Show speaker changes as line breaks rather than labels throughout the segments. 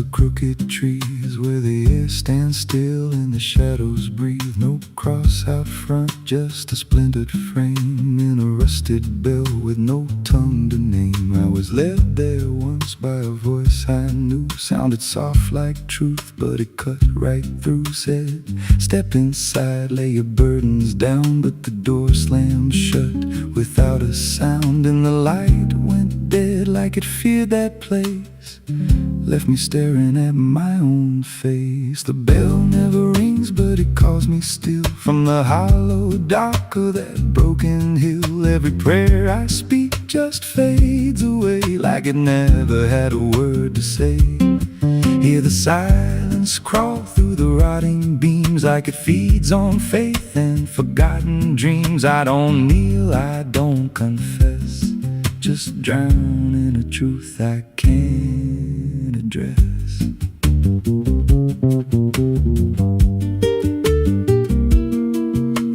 the crooked trees where the air stands still and the shadows breathe. No cross out front, just a splintered frame in a rusted bell with no tongue to name. I was led there once by a voice I knew, sounded soft like truth, but it cut right through. Said, step inside, lay your burdens down, but the door slammed shut without a sound, and the light went dead like it feared that place, left me staring at my own face. The bell never rings, but it calls me still from the hollow dark of that broken hill. Every prayer I speak just fades away like it never had a word to say. Hear the silence crawl through the rotting beams like it feeds on faith and forgotten dreams. I don't kneel, I don't confess, just drown in a truth I can't address.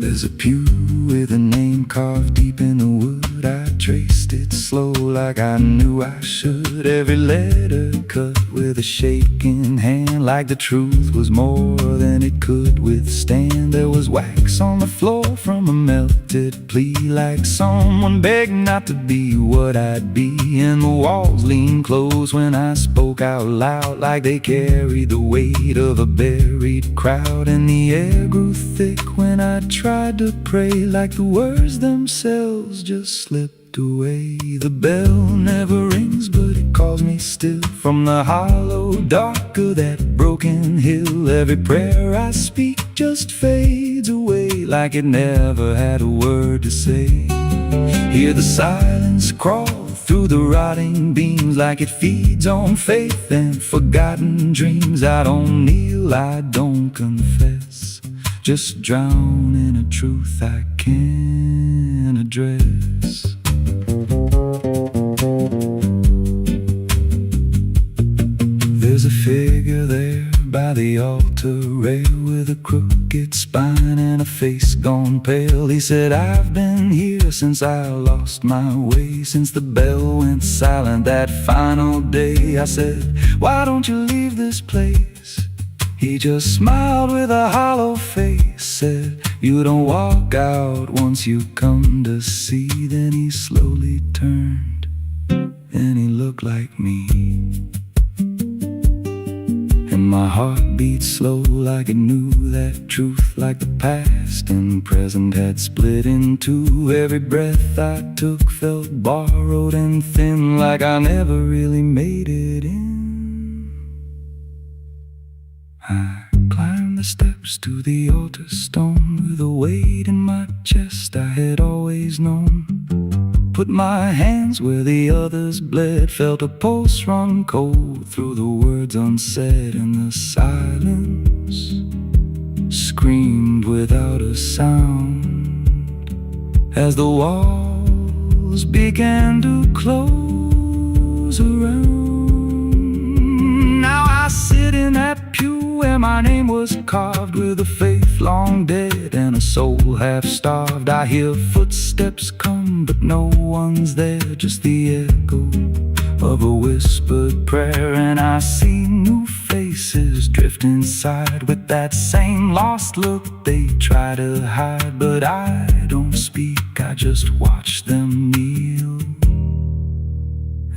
There's a pew with a name carved deep in the wood. I traced it slow like I knew I should. Every letter cut with a shaking hand, like the truth was more than it could withstand. There was wax on the floor from a melted plea, like someone begged not to be what I'd be. And the walls leaned close when I spoke out loud, like they carried the weight of a buried crowd. And the air grew thick when I tried to pray, like the words themselves just slipped away. The bell never rings, but it calls me still from the hollow dark of that broken hill. Every prayer I speak just fades away like it never had a word to say. Hear the silence crawl through the rotting beams like it feeds on faith and forgotten dreams. I don't kneel, I don't confess, just drown in a truth I can't address. There's a figure there by the altar rail with a crooked spine and a face gone pale. He said, I've been here since I lost my way, since the bell went silent that final day. I said, why don't you leave this place? He just smiled with a hollow face, said, you don't walk out once you come to see. Then he slowly turned and he looked like me, and my heart beat slow like it knew that truth, like the past and present had split in two. Every breath I took felt borrowed and thin, like I never really made it in. I climbed the steps to the altar stone with a weight in my chest I had always known. Put my hands where the others bled, felt a pulse run cold through the words unsaid, and the silence screamed without a sound as the walls began to close around. Now I sit in that pew where my name was carved, with a faith long dead and a soul half starved. I hear footsteps come, but no one's there, just the echo of a whispered prayer. And I see new faces drift inside with that same lost look they try to hide. But I don't speak, I just watch them kneel,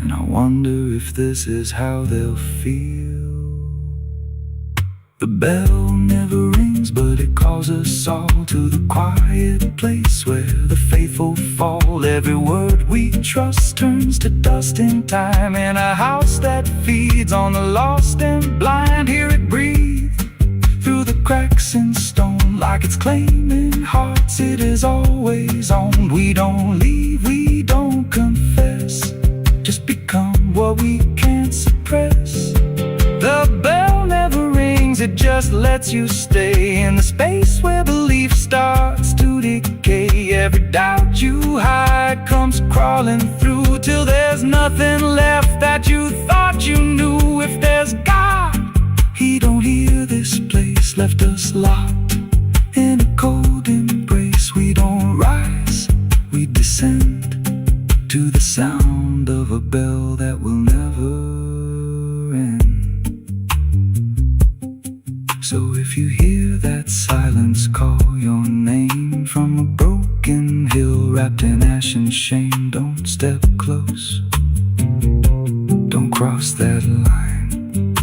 and I wonder if this is how they'll feel. The bell never rings, but it calls us all to the quiet place where the faithful fall. Every word we trust turns to dust in time, in a house that feeds on the lost and blind. Hear it breathe through the cracks in stone like it's claiming hearts it is always owned. We don't leave, we don't confess, just become what we can't suppress. The bell never rings, it just lets you stay in the space where belief starts to decay. Every doubt you hide comes crawling through till there's nothing left that you thought you knew. If there's God, He don't hear this place, left us locked in a cold embrace. We don't rise, we descend to the sound of a bell that will never end. So if you hear that silence call your name from a broken hill wrapped in ash and shame, don't step close, don't cross that line,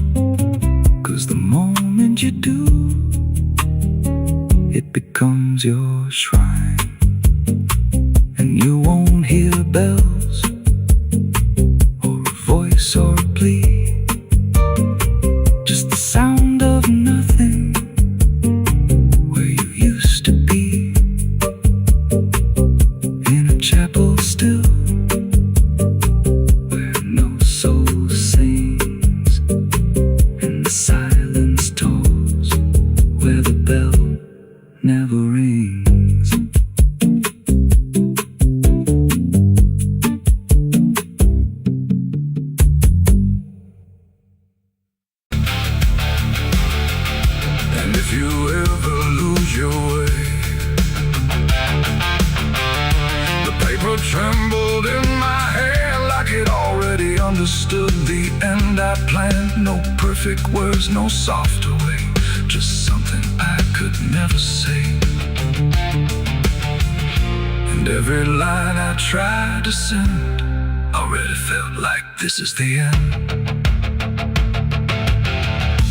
'cause the moment you do, it becomes your shrine. And you won't hear bells or a voice or a plea, just the sound of nothing where you used to be, in a chapel still where no soul sings, and the silence tolls where the bell never rings. And if you ever lose your way, the paper trembled in my hand like it already understood the end I planned. No perfect words, no softer way, just something I could never say. And every line I tried to send already felt like this is the end.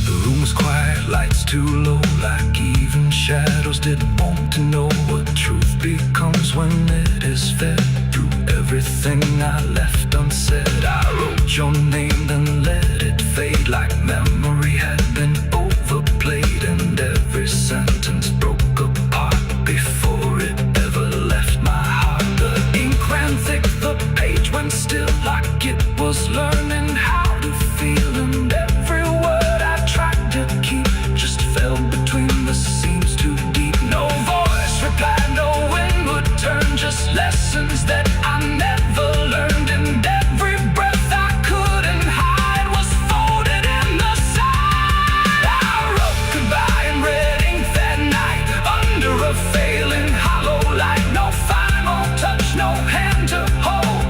The room was quiet, lights too low, like even shadows didn't want to know what truth becomes when it is fed through everything I left unsaid. I wrote your name, then let it fade like memory had been overplayed, and every sentence broke apart before it ever left my heart. The ink ran thick, the page went still like it was learning how to feel, and every word I tried to keep just fell between the seams too deep. No voice replied, no wind would turn, just lessons that I never learned, and every breath I couldn't hide was folded in the side. I wrote goodbye in red ink that night under a failing hollow light. No final touch, no hand to hold,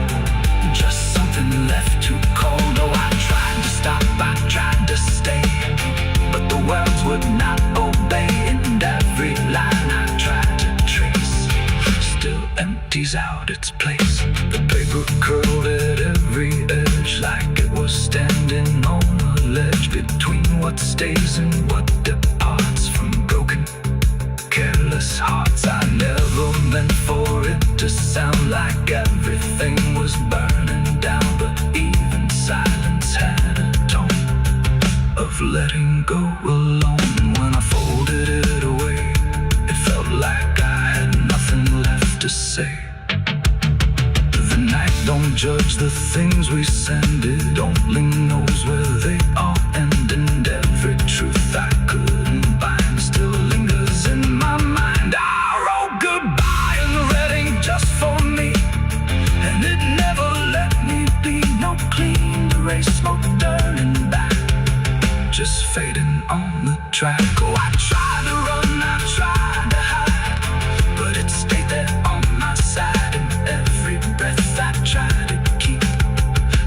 just something left too cold. Oh, I tried to stop, I tried to stay, but the words would not obey, and every line I tried to trace still empties out its place. The paper curled at every edge like it was standing on a ledge between what stays and what departs from broken, careless hearts. I never meant for it to sound like everything was burning down, but even silence had a tone of letting go alone. When I folded it away, it felt like I had nothing left to say. The night don't judge the things we send, it only knows where they all end, and every truth I couldn't bind still lingers in my mind. I wrote goodbye in red ink just for me, and it never let me be. No clean erase, smoke turning back, just fading on the track. Oh, I tried to run, I tried to hide, but it stayed there on my side, and every breath I tried to keep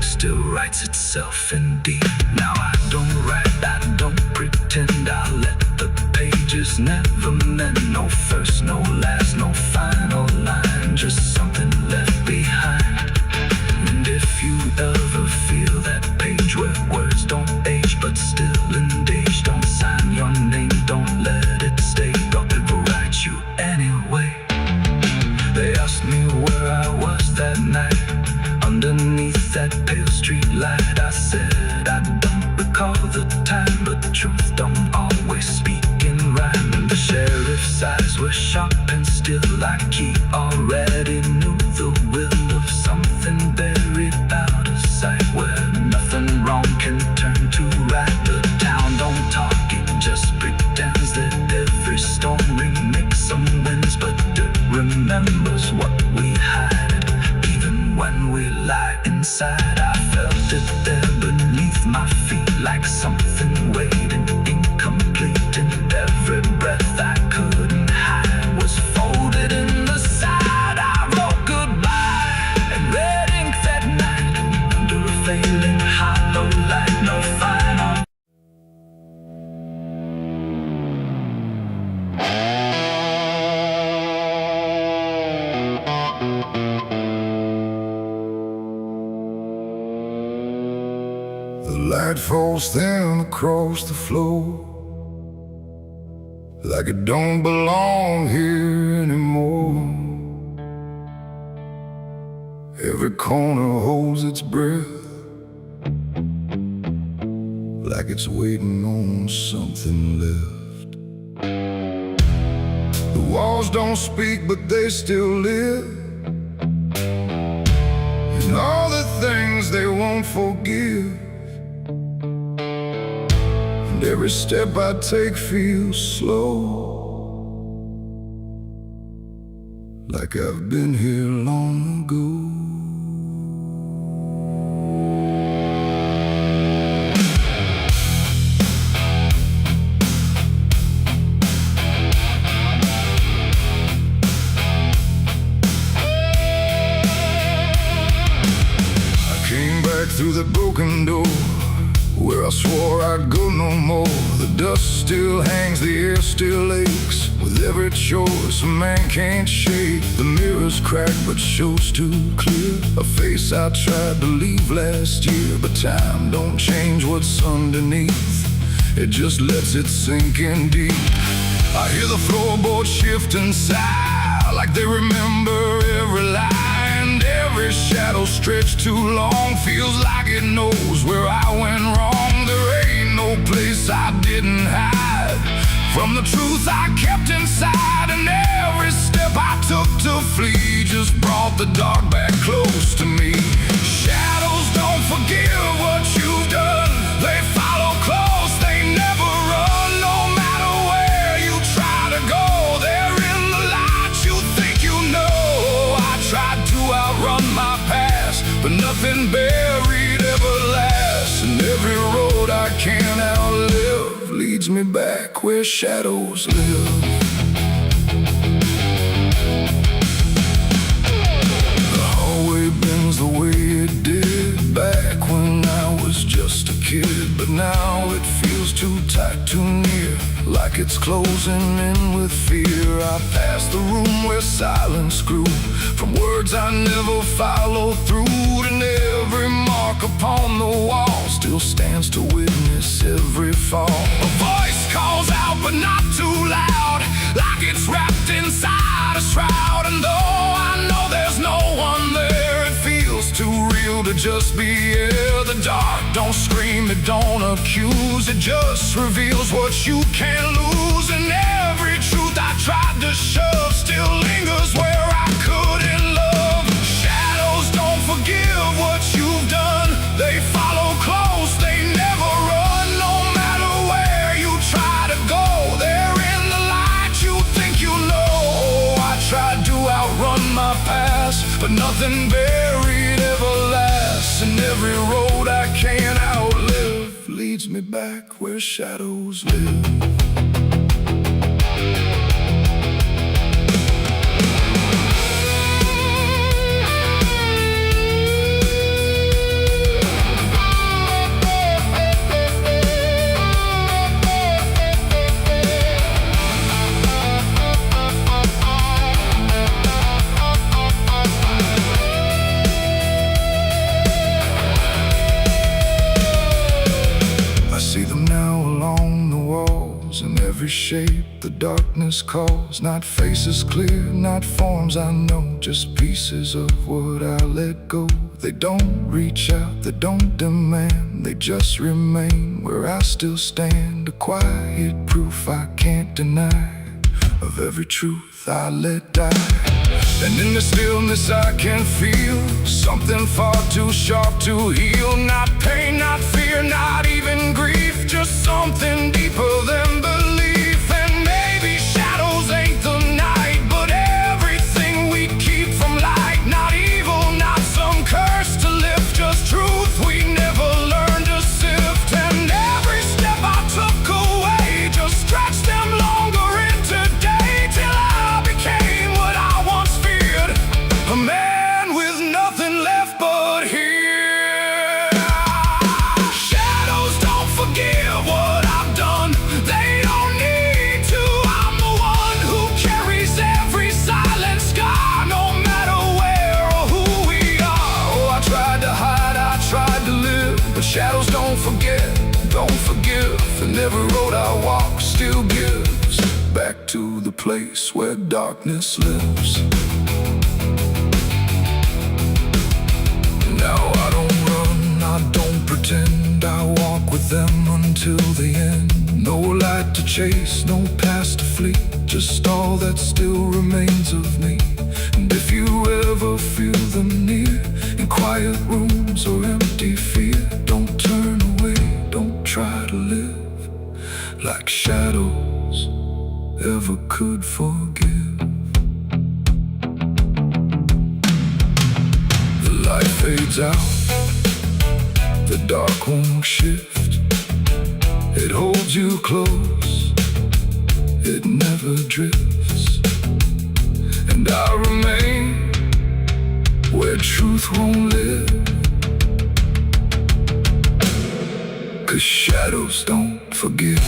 still writes itself in deep. Now I don't write, I don't pretend, I let the pages never meant. No first, no last, no final line, just something left behind. And if you ever feel that page where words don't age but still engage, don't sign your name, don't let it stay, God will write you anyway. They asked me where I was that night underneath that pale street light. I said I don't recall the time, but truth don't always speak in rhyme. The sheriff's eyes were sharp and still, like he already knew the will of something buried out of sight, where nothing wrong can turn to right. The town don't talk, it just pretends that every storm remakes some winds, but it remembers what we had even when we lie inside. I felt it there beneath my feet like something waiting incomplete, and every breath I couldn't hide was folded in the walls, then across the floor, like it don't belong here anymore. Every corner holds its breath, like it's waiting on something left. The walls don't speak, but they still live, and all the things they won't forgive. And every step I take feels slow, like I've been here long ago. Through the broken door, where I swore I'd go no more. The dust still hangs, the air still aches, with every choice a man can't shake. The mirror's cracked but shows too clear, a face I tried to leave last year. But time don't change what's underneath, it just lets it sink in deep. I hear the floorboards shift and sigh, like they remember every lie. Every shadow stretched too long feels like it knows where I went wrong. There ain't no place I didn't hide from the truth I kept inside. And every step I took to flee just brought the dark back close to me. Shadows don't forgive what you've done, they follow close, they never run. No matter where you try to go, they're in the light you think you know. I tried to outrun my past, but nothing buried ever lasts. And every road I can't outlive leads me back where shadows live. The hallway bends the way it did back when I was just a kid. But now it feels too tight, too near, like it's closing in with fear. I pass the room where silence grew, from words I never followed through. And every mark upon the wall still stands to witness every fall. A voice calls out but not too loud, like it's wrapped inside a shroud. And though I know there's no one there, it feels too real to just be here. The dark don't scream, it don't accuse, it just reveals what you can't lose. And every truth I tried to shove still lingers where I couldn't love. Shadows don't forgive what you've done, they follow close, they never run. No matter where you try to go, they're in the light you think you know. I tried to outrun my past, but nothing buried ever lasts. And every road I can't outlive leads me back where shadows live. Every shape the darkness calls, not faces clear, not forms I know, just pieces of what I let go. They don't reach out, they don't demand, they just remain where I still stand. A quiet proof I can't deny of every truth I let die. And in the stillness I can feel something far too sharp to heal. Not pain, not fear, not even grief, just something deeper than belief. And maybe shadows ain't the night, but everything we keep from light. Not evil, not some curse to lift, just truth we never learned to sift. And every step I took away just stretched them longer into day, till I became what I once feared, a man with nothing left but here. Shadows don't forgive what I've and every road I walk still gives back to the place where darkness lives. Now I don't run, I don't pretend, I walk with them until the end. No light to chase, no past to flee, just all that still remains of me. And if you ever feel them near, in quiet rooms or empty fear, don't turn away, don't try to live like shadows ever could forgive. The light fades out, the dark won't shift. It holds you close, it never drifts. And I remain where truth won't live, 'cause shadows don't forgive.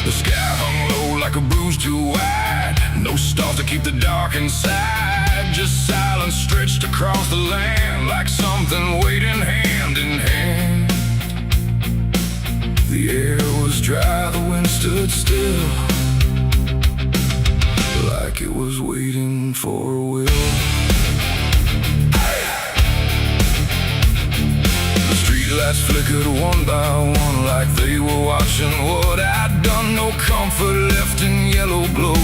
The sky hung low like a bruise too wide, no stars to keep the dark inside. Just silence stretched across the land, like something waiting hand in hand. The air was dry, the wind stood still, like it was waiting for a will. The streetlights flickered one by one, like they were watching what I'd done. No comfort left in yellow glow,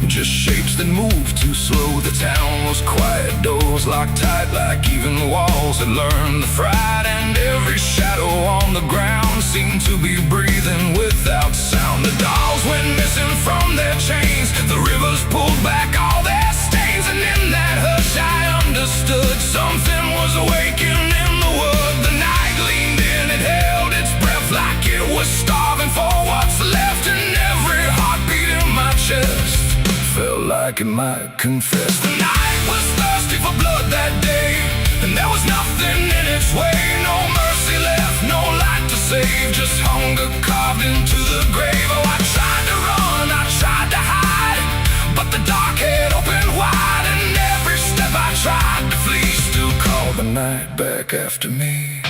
just shapes that moved too slow. The town was quiet, doors locked tight, like even walls had learned the fright. And every shadow on the ground seemed to be breathing without sound. The dolls went missing from their chains, the rivers pulled back all their stains. And in that hush I understood something was awakening in the wood. The night leaned in, it held its breath like it was starving for what's left. And every heartbeat in my chest felt like it might confess. The night was thirsty for blood that day, and there was nothing in its way. No mercy left, no light to save, just hunger carved into the grave. Oh, I tried to run, I tried to hide, but the dark had opened wide. And every step I tried to flee still called the night back after me.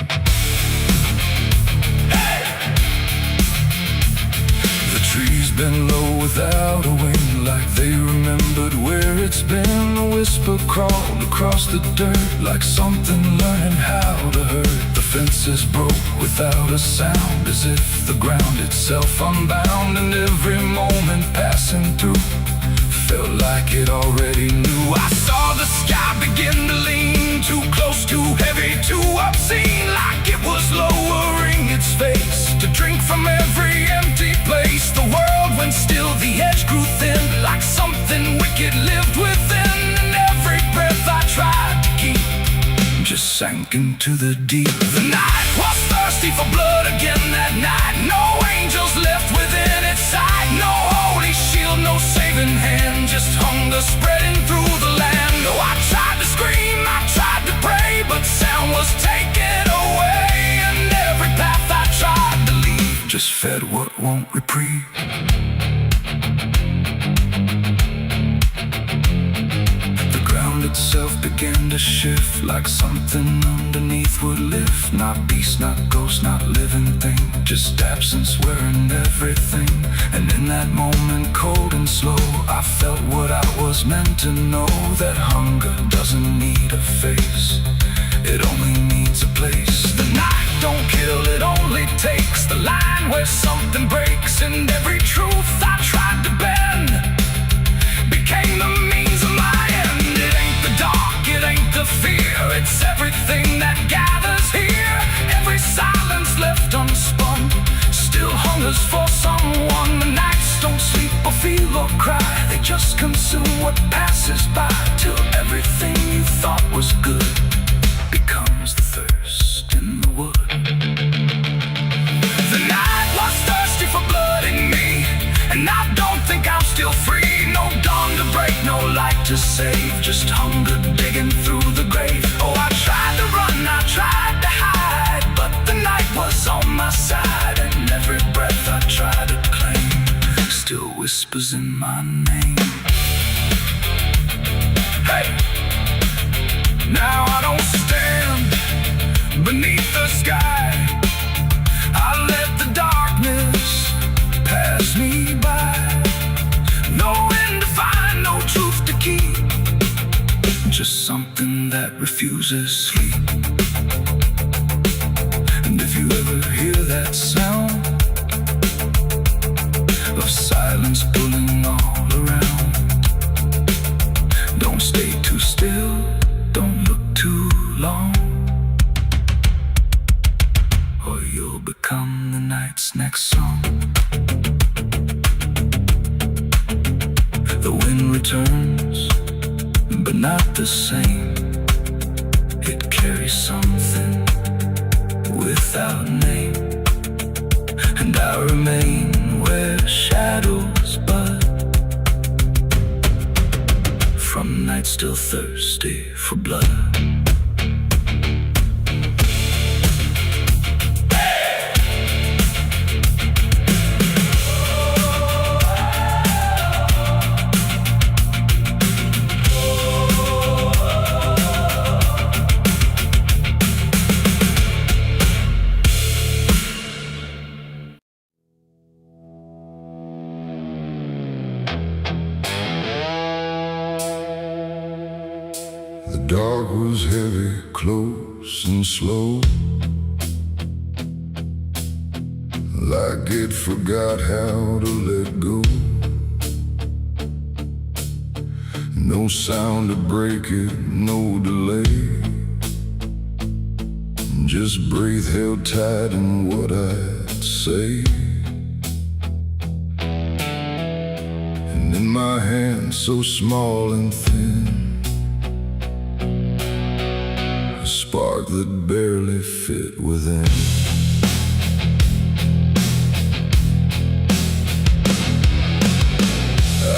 Trees been low without a wind, like they remembered where it's been. A whisper crawled across the dirt, like something learning how to hurt. The fences broke without a sound, as if the ground itself unbound. And every moment passing through felt like it already knew. I saw the sky begin to lean, too close, too heavy, too obscene, like it was lowering its face to drink from every empty place. The world went still, the edge grew thin, like something wicked lived within. And every breath I tried to keep just sank into the deep. The night was thirsty for blood again that night. No angels left within its sight, no holy shield, no saving hand, just hunger spreading through the land. Oh, I tried to scream, I tried to pray, but sound was taken away. And every path I tried to leave just fed what won't reprieve. The ground itself began to shift, like something underneath would lift. Not beast, not ghost, not living thing, just absence wearing everything. And in that moment, cold and slow, I felt what I was meant to know, that hunger doesn't need a face, it only needs a place. The night don't kill, it only takes the line where something breaks. And every truth I tried to bend became the means of my end. It ain't the dark, it ain't the fear, it's everything that gathers here. Every silence left unspun still hungers for someone. The nights don't sleep or feel or cry, they just consume what passes by, till everything you thought was good becomes the thirst in the wood. to save, just hunger digging through the grave. Oh, I tried to run, I tried to hide, but the night was on my side, and every breath I tried to claim still whispers in my name. Hey, now I don't stand beneath the sky. I let the darkness pass me by. No end to find, no truth to keep, just something that refuses sleep. And if you ever hear that sound of silence pulling all around, don't stay too still, don't look too long, or you'll become the night's next song. The wind returns, but not the same. It carries something without name, and I remain where shadows bud, from nights still thirsty for blood.
The dark was heavy, close and slow, like it forgot how to let go. No sound to break it, no delay, just breath held tight in what I'd say. And in my hand so small and thin, a spark that barely fit within.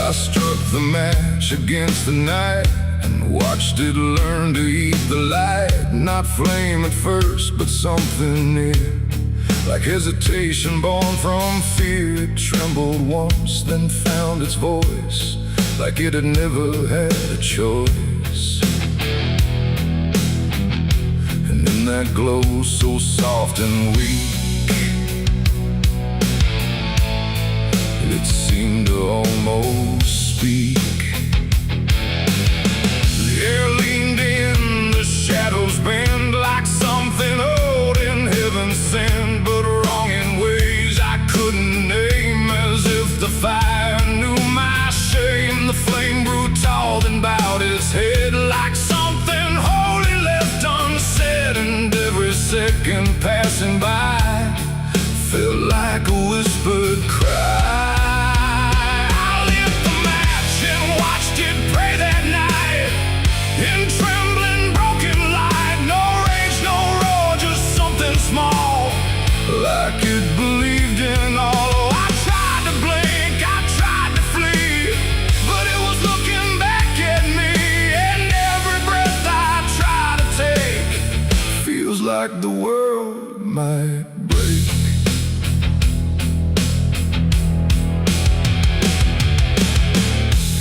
I struck the match against the night and watched it learn to eat the light. Not flame at first, but something near, like hesitation born from fear. It trembled once, then found its voice, like it had never had a choice. And in that glow so soft and weak, it seemed to almost speak. The air leaned in, the shadows bend, like something old in heaven sent, but wrong in ways I couldn't name. As if the fire knew my shame, the flame grew tall, then bowed its head, like something holy left unsaid. And every second passing by felt like a whispered cry. In trembling, broken light, no rage, no roar, just something small, like it believed in all. Oh, I tried to blink, I tried to flee, but it was looking back at me. And every breath I try to take feels like the world might break.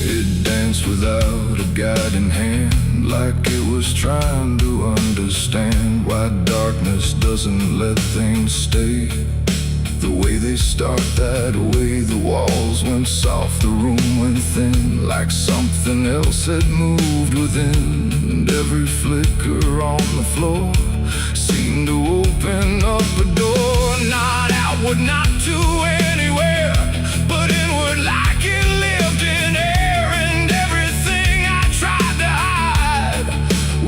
It danced without a guiding hand, like it was trying to understand why darkness doesn't let things stay the way they start. That way the walls went soft, the room went thin, like something else had moved within. And every flicker on the floor seemed to open up a door, not outward, not to anywhere, but inward, like it lived in air. And everything I tried to hide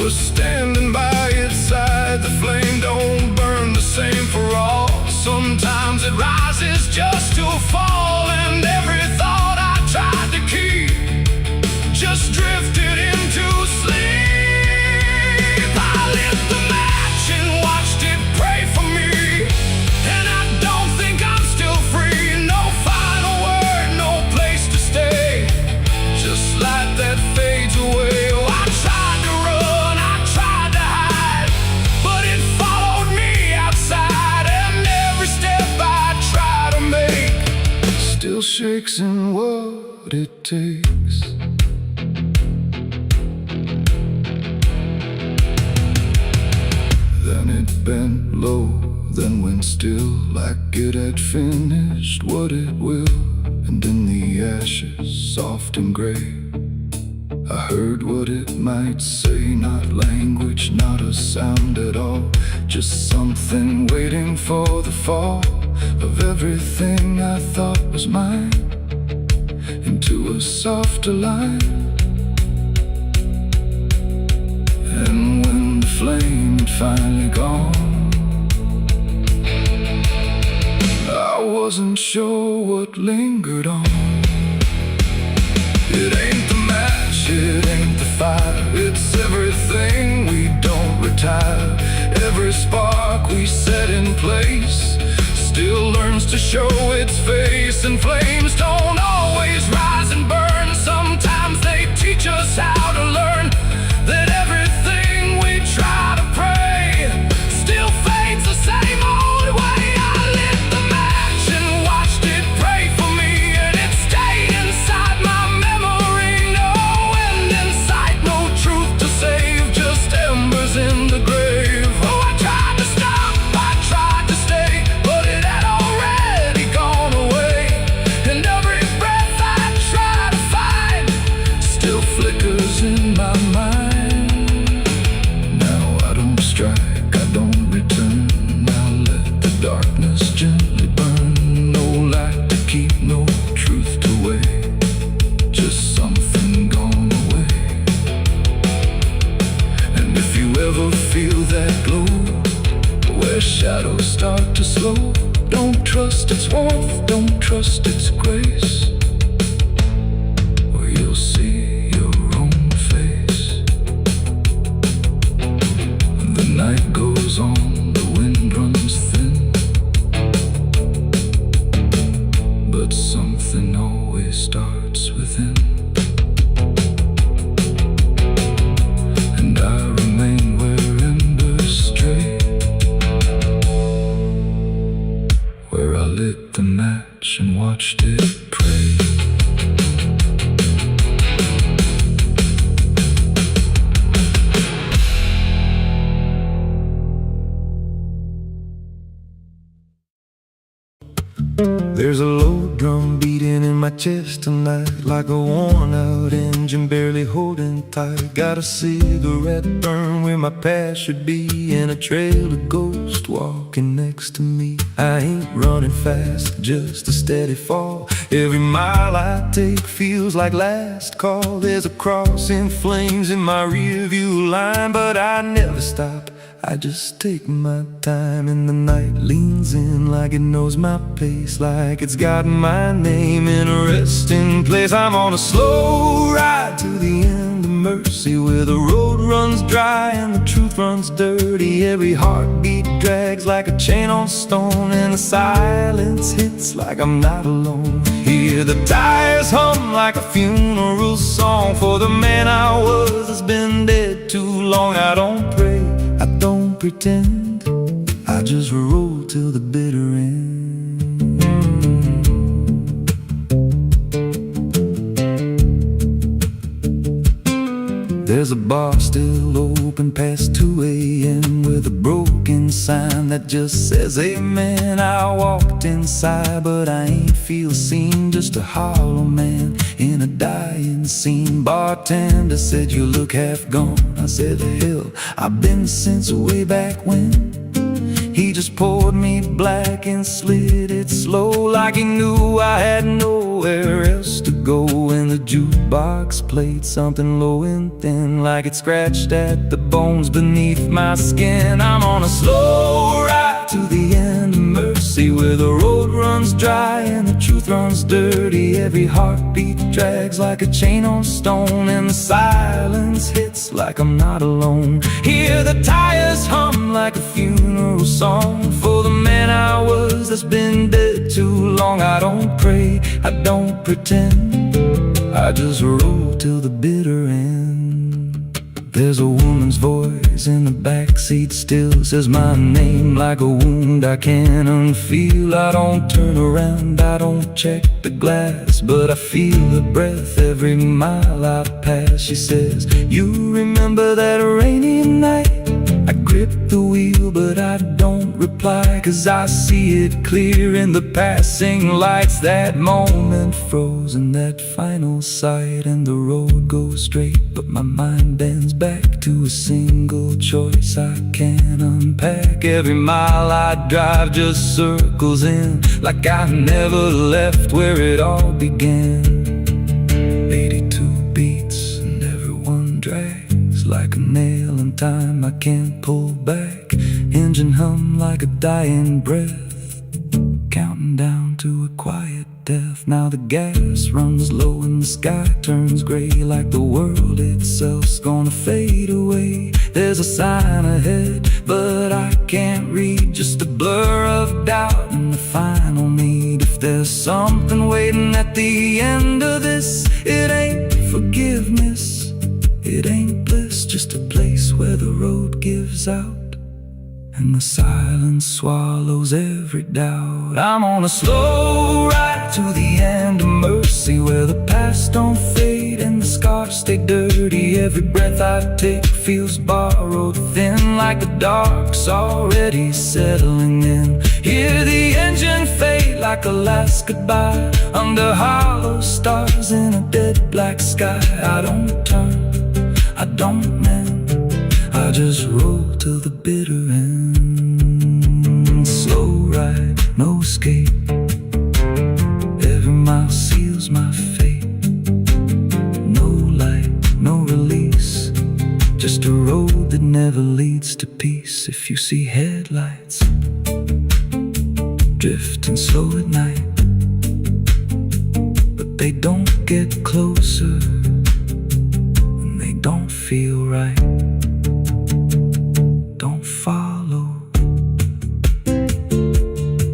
was standing by its side. The flame don't burn the same for all, sometimes it rises just to fall. And every thought I tried to keep just drifted into sleep. I lit the match and watched it pray for me, and I don't think I'm still free. shakes in what it takes. Then it bent low, then went still, like it had finished what it will. And in the ashes, soft and gray, I heard what it might say. Not language, not a sound at all, just something waiting for the fall of everything I thought was mine into a softer line. And when the flame had finally gone, I wasn't sure what lingered on. It ain't the match, it ain't the fire, it's everything we don't retire. Every spark we set in place still learns to show its face. And flames don't always rise and burn, sometimes they teach us how to learn that everything we try to pray still fades the same old way. I lit the match and watched it pray for me, and it stayed inside my memory. No end in sight, no truth to save, just embers in the grave. Oh, I tried to stop, I tried to stay, but it had already gone away. And every breath I try to find still flickers in my mind. Now I don't strike, I don't return, I let the darkness gently burn. No light to keep, no truth to weigh, just something gone away. And if you ever feel that glow where shadows start to slow, don't trust its warmth, don't trust its grace, or you'll see your own face. The night goes on, the wind runs thin, but something always starts within. And I remain where embers stray, where I lit the match and watched it pray.
There's a low drum beating in my chest tonight, like a worn out engine barely holding tight. Got a cigarette burn where my past should be, and a trail of ghosts walking next to me. I ain't running fast, just a steady fall. Every mile I take feels like last call. There's a cross in flames in my rear view line, but I never stop, I just take my time. And the night leans in like it knows my pace, like it's got my name in a resting place. I'm on a slow ride to the end of mercy, where the road runs dry and the truth runs dirty. Every heartbeat drags like a chain on stone, and the silence hits like I'm not alone. Hear the tires hum like a funeral song for the man I was that's been dead too long. I don't pray, I don't pretend, I just roll till the bitter end. There's a bar still open past 2 a.m. with a broken sign that just says amen. I walked inside, but I ain't feel seen, just a hollow man in a dying scene. Bartender said, you look half gone. I said, hell, I've been since way back when. He just poured me black and slid it slow, like he knew I had nowhere else to go. And the jukebox played something low and thin, like it scratched at the bones beneath my skin. I'm on a slow ride to the end of mercy, where the road runs dry and the truth runs dirty. Every heartbeat drags like a chain on stone, and the silence hits like I'm not alone. Hear the tires hum like a funeral song for the man I was that's been dead too long. I don't pray, I don't pretend, I just roll till the bitter end. There's a woman's voice in the backseat still says my name like a wound I can't unfeel. I don't turn around, I don't check the glass, but I feel her breath every mile I pass. She says, you remember that rainy night? I grip the wheel but I don't reply, 'cause I see it clear in the passing lights. That moment frozen, that final sight, and the road goes straight, but my mind bends back to a single choice I can't unpack. Every mile I drive just circles in, like I never left where it all began. 82 beats and everyone drags like a nail in time I can't pull back. Engine hum like a dying breath, counting down to a quiet death. Now the gas runs low and the sky turns gray, like the world itself's gonna fade away. There's a sign ahead, but I can't read, just a blur of doubt and the final need. If there's something waiting at the end of this, it ain't forgiveness, it ain't bliss, just a place where the road gives out and the silence swallows every doubt. I'm on a slow ride to the end of mercy, where the past don't fade and the scars stay dirty. Every breath I take feels borrowed, thin like the dark's already settling in. Hear the engine fade like a last goodbye, under hollow stars in a dead black sky. I don't turn, I don't mend, I just roll to the bitter end. Slow ride, no escape, every mile seals my fate. No light, no release, just a road that never leads to peace. If you see headlights drifting slow at night, but they don't get closer and they don't feel right, don't follow,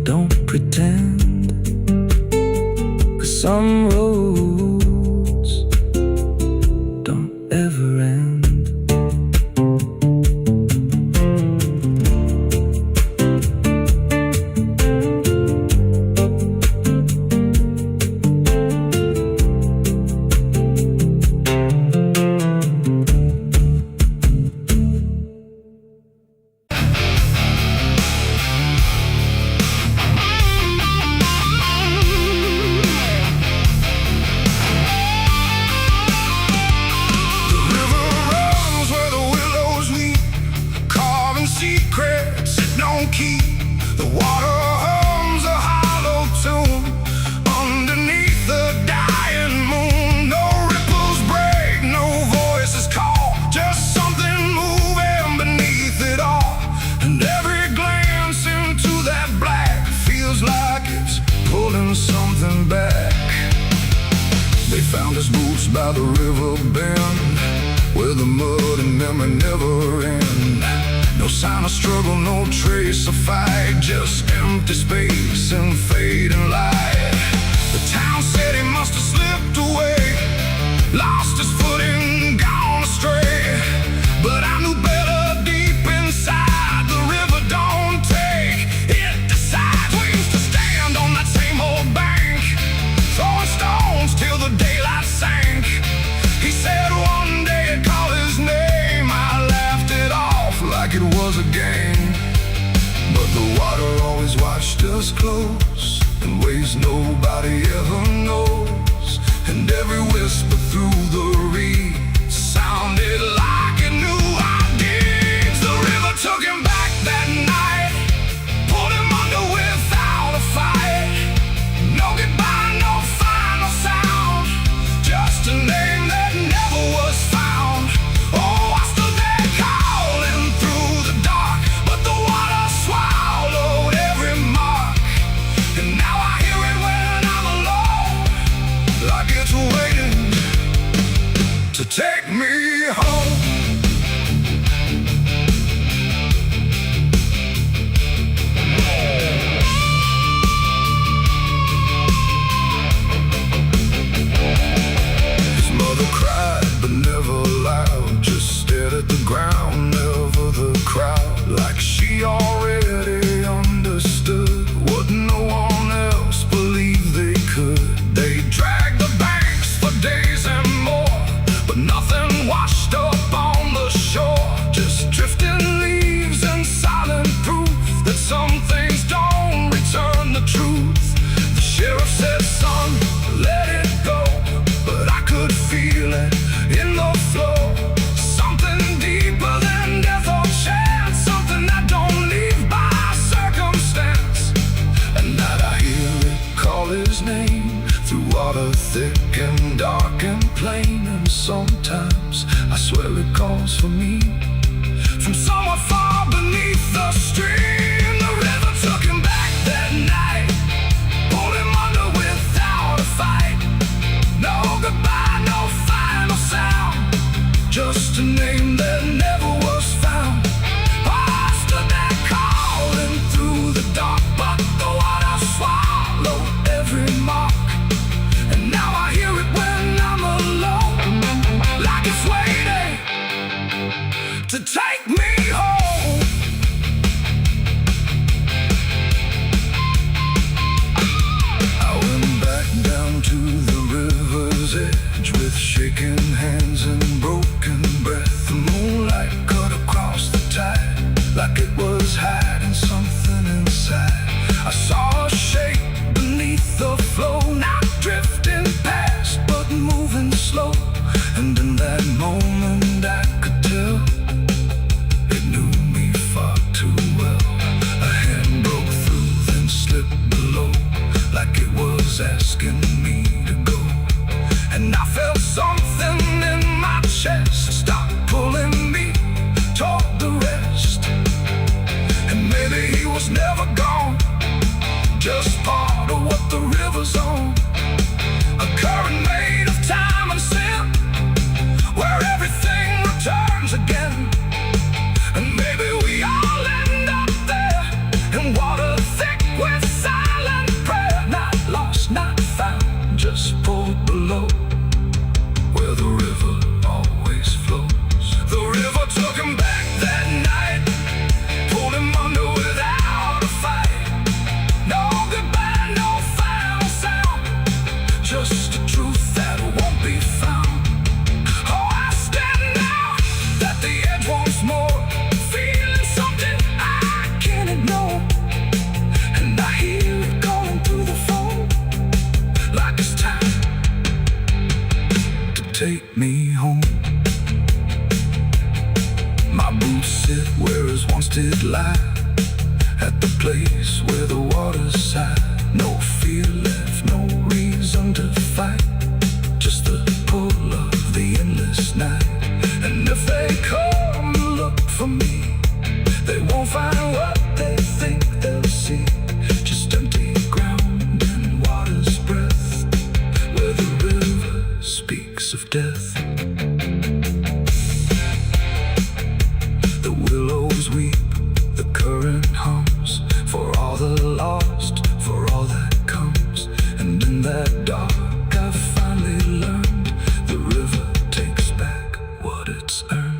don't pretend, 'cause some roads don't ever end.
The water hums a hollow tune underneath the dying moon. No ripples break, no voices call, just something moving beneath it all. And every glance into that black feels like it's pulling something back. They found his boots by the river bend, where the mud and memory never end. No sign of struggle, no trace of fight, just empty space and fading light. The town said he must have slipped away, lost his footing, gone astray. But I knew better deep inside, the river don't take, it decides. We used to stand on that same old bank, throwing stones till the daylight sank. He said one day I'd call his name, I laughed it off like it was a game. But the water always watched us close, in ways nobody ever knows. And every whisper through the reeds sounded like it knew our deeds. The river took him back that night, pulled him under without a fight. No goodbye, no final sound, just a name that never was found. Oh, I stood there calling through the dark, but the water swallowed every mark. And now I hear it when I'm alone, like it's waiting to take me home. just part of what the river's on. A current made of time and sin, where everything returns again. And maybe we all end up there, in water thick with silent prayer. Not lost, not found, just pulled below, where the river always flows. The river took him back that night, pulled him under without a fight. No goodbye, no final sound, just a truth that won't be found. Oh, I stand out at the edge once more, feeling something I can't ignore. And I hear it going through the phone, like it's time to take me home. My boots sit where his once did lie, at the place where the water's sigh. No fear left, no reason to fight, just the pull of the endless night. And if they come to look for me, they won't find what they think they'll see, just empty ground and water's breath, where the river speaks of death. The willows weep, the current hums, for all the lost, for all that comes. And in that dark I finally learned, the river takes back what it's earned.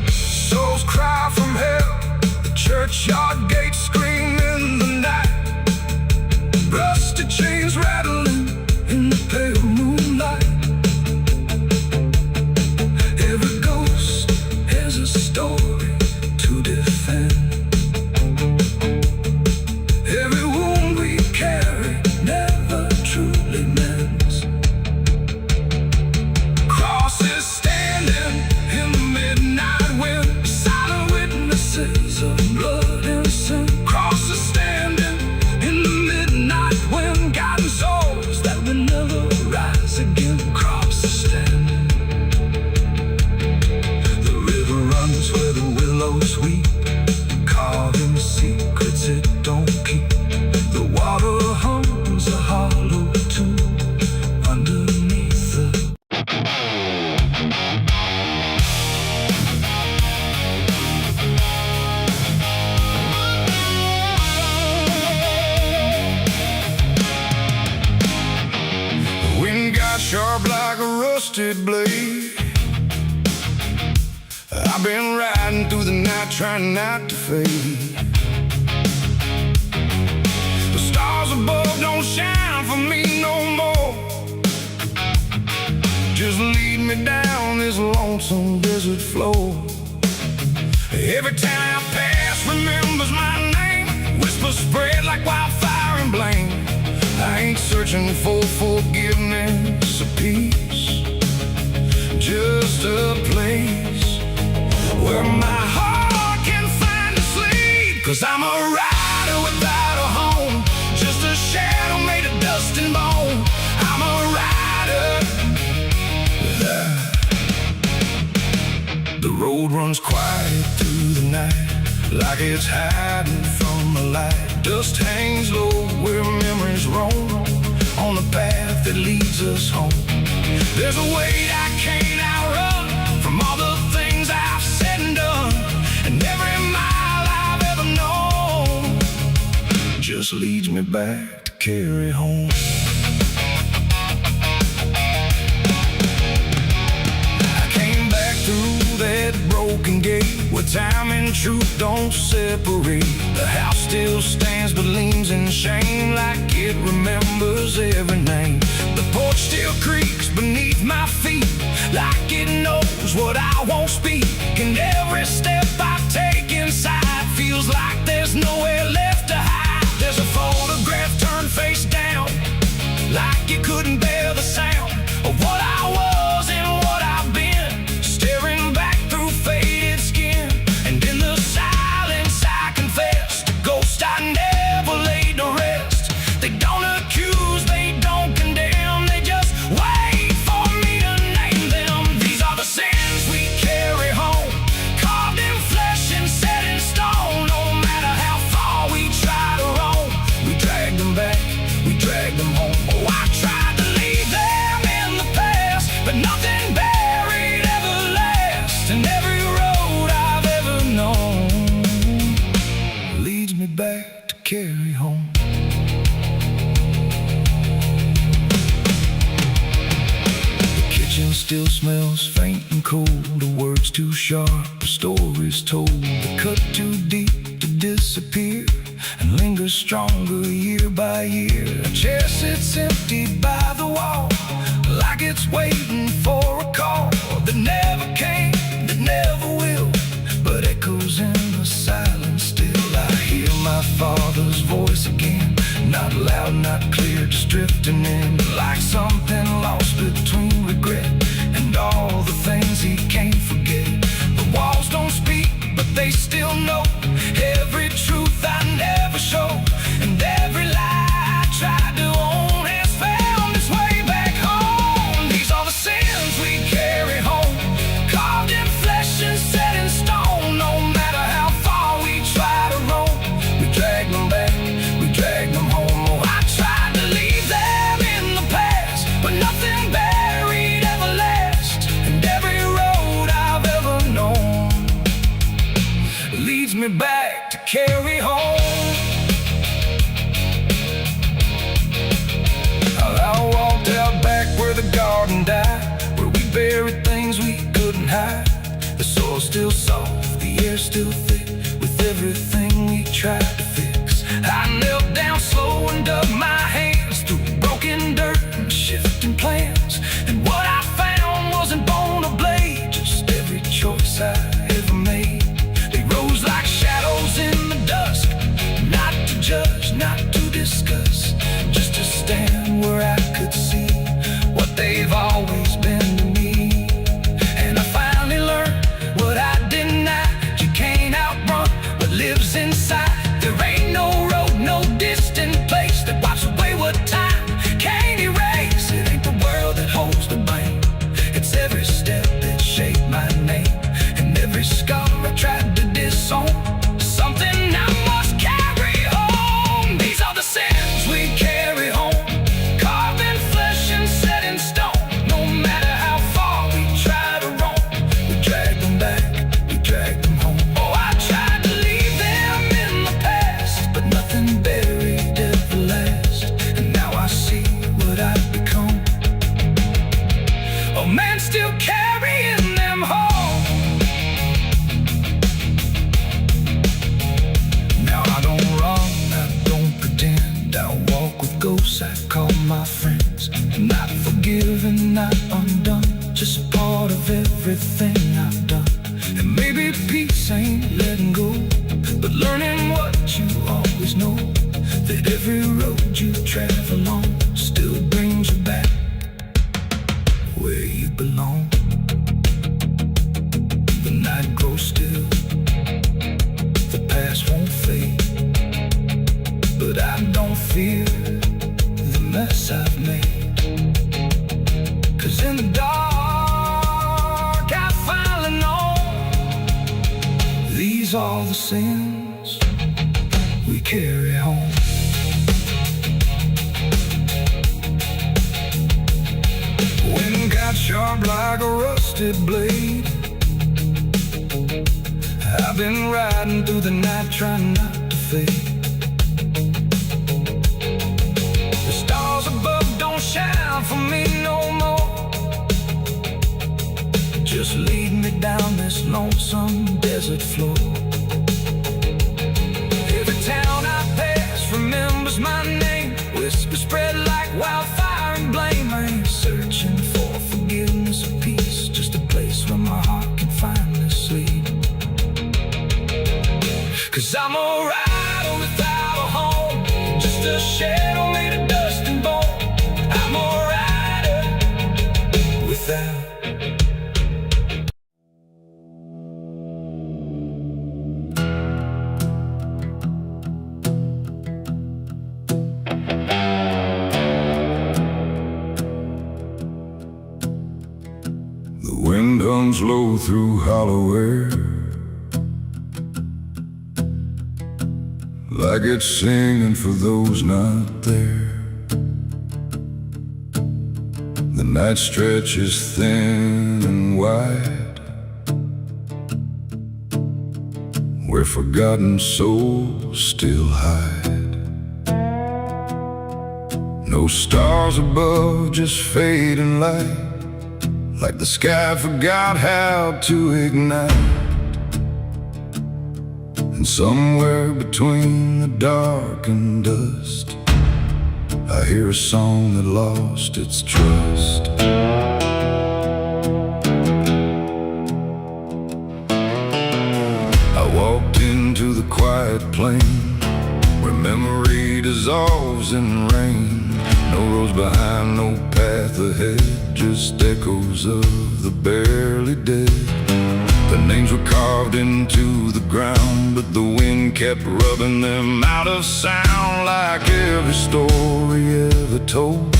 Souls cry from hell, the churchyard gates scream in the night. Rusty chains rattling in the pale moonlight. Every ghost has a story to defend. Every wound we carry never truly mends. Crosses standing in the midnight wind, silent witnesses of blood and sin. Crosses standing in the midnight wind, guiding souls that will never rise again. Crosses standing. The river runs where the willows weep, carving secrets it don't keep. The water hums a hollow tune underneath the wind. Got sharp like a rusted blade. I've been riding through the night trying not to fade. The stars above don't shine for me no more, just lead me down this lonesome desert floor. Every town I pass remembers my name, whispers spread like wildfire and blame. I ain't searching for forgiveness or peace, just a place where my heart can find a sleep. 'Cause I'm a rider without a home, just a shadow made of dust and bone. I'm a rider. The road runs quiet through the night, like it's hiding from the light. Dust hangs low where memories roam, on the path that leads us home. There's a weight I can't outrun, from all the things I've said and done. And every mile I've ever known just leads me back to carry home. I came back through that broken gate, where time and truth don't separate. The house still stands but leans in shame, like it remembers every name. The porch still creaks beneath my feet, like it knows what I won't speak. And every step I take inside feels like there's nowhere left to hide. There's a photograph turned face down, like you couldn't bear the sound of what I was and what I've been, staring back through faith. feels faint and cold, the words too sharp, stories told that cut too deep to disappear and linger stronger year by year. A chair sits empty by the wall, like it's waiting for a call that never came, that never will, but echoes in the silence still. I hear my father's voice again, not loud, not clear, just drifting in, like something lost between regret and all the things he can't forget. The walls don't speak, but they still know every truth I never show, and every lie I tried to own has found its way back home. These are the sins we carry home, carved in flesh and set in stone. No matter how far we try to roam, we drag them back, we drag them home. Oh, I tried to leave them in the past, but nothing buried ever lasts, and every road I've ever known leads me back to carry home. I walked out back where the garden died, where we buried things we couldn't hide. The soil's still soft, the air's still thick, with everything we tried to fix. I knelt down slow and dug my hands through broken dirt and shifting plans, and what I found wasn't bone or blade, just every choice I ever made. They rose like shadows in the dusk, not to judge, not to discuss, just to stand where I could see what they've always been to me. And I finally learned what I denied: you can't outrun what lives inside. There ain't no road, no distant place that wipes away what time can't erase. It ain't the world that holds the blame, it's every step that shaped my name, and every scar I tried to disown, something I must carry home. These are the sins we carry home, carved in flesh and set in stone. No matter how far we try to roam, we drag them back, we drag them home. Oh, I tried to leave them in the past, but nothing buried ever lasts, and now I see what I've become. Oh man, still carrying them home. Now I don't run, I don't pretend, I walk with ghosts I call my friends. Not forgiven, not undone, just part of everything I've done. And maybe peace ain't letting go, but learning what you always know, that every road you travel on still brings you back where you belong. The night grows still, the past won't fade, but I don't fear the mess I've made. 'Cause in the dark I finally know these are the sins we carry home. Wind got sharp like a rusted blade, I've been riding through the night trying not to fade. The stars above don't shine for me no more, just lead me down this lonesome desert floor. Every town I pass remembers my name, whispers spread like wildfire and blame. I ain't searching for forgiveness or peace, just a place where my heart can finally sleep. 'Cause I'm a rider without a home, just a shadow made of dust and bone. I'm a rider without. The wind hums low through hollow air, like it's singing for those not there. The night stretches thin and wide, where forgotten souls still hide. No stars above, just fading light, like the sky forgot how to ignite. And somewhere between the dark and dust, I hear a song that lost its trust. I walked into the quiet plain where memory dissolves in rain. No roads behind, no path ahead, just echoes of the barely dead. The names were carved into the ground, but the wind kept rubbing them out of sound. Like every story ever told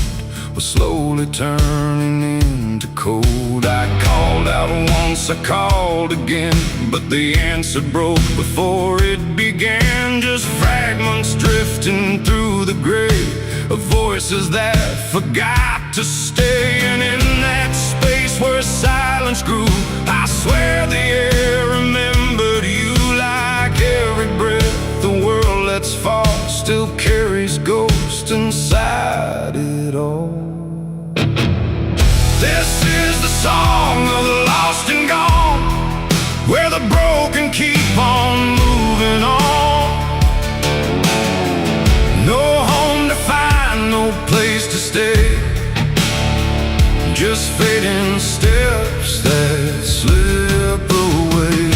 was slowly turning into cold. I called out once, I called again, but the answer broke before it began. Just fragments drifting through the gray of voices that forgot to stay. And in that space where silence grew, I swear the air remembered you. Like every breath the world lets fall still carries ghosts inside it all. This is the song of the lost and gone, where the broken keep on moving on. No home to find, no place to stay, just fading steps that slip away.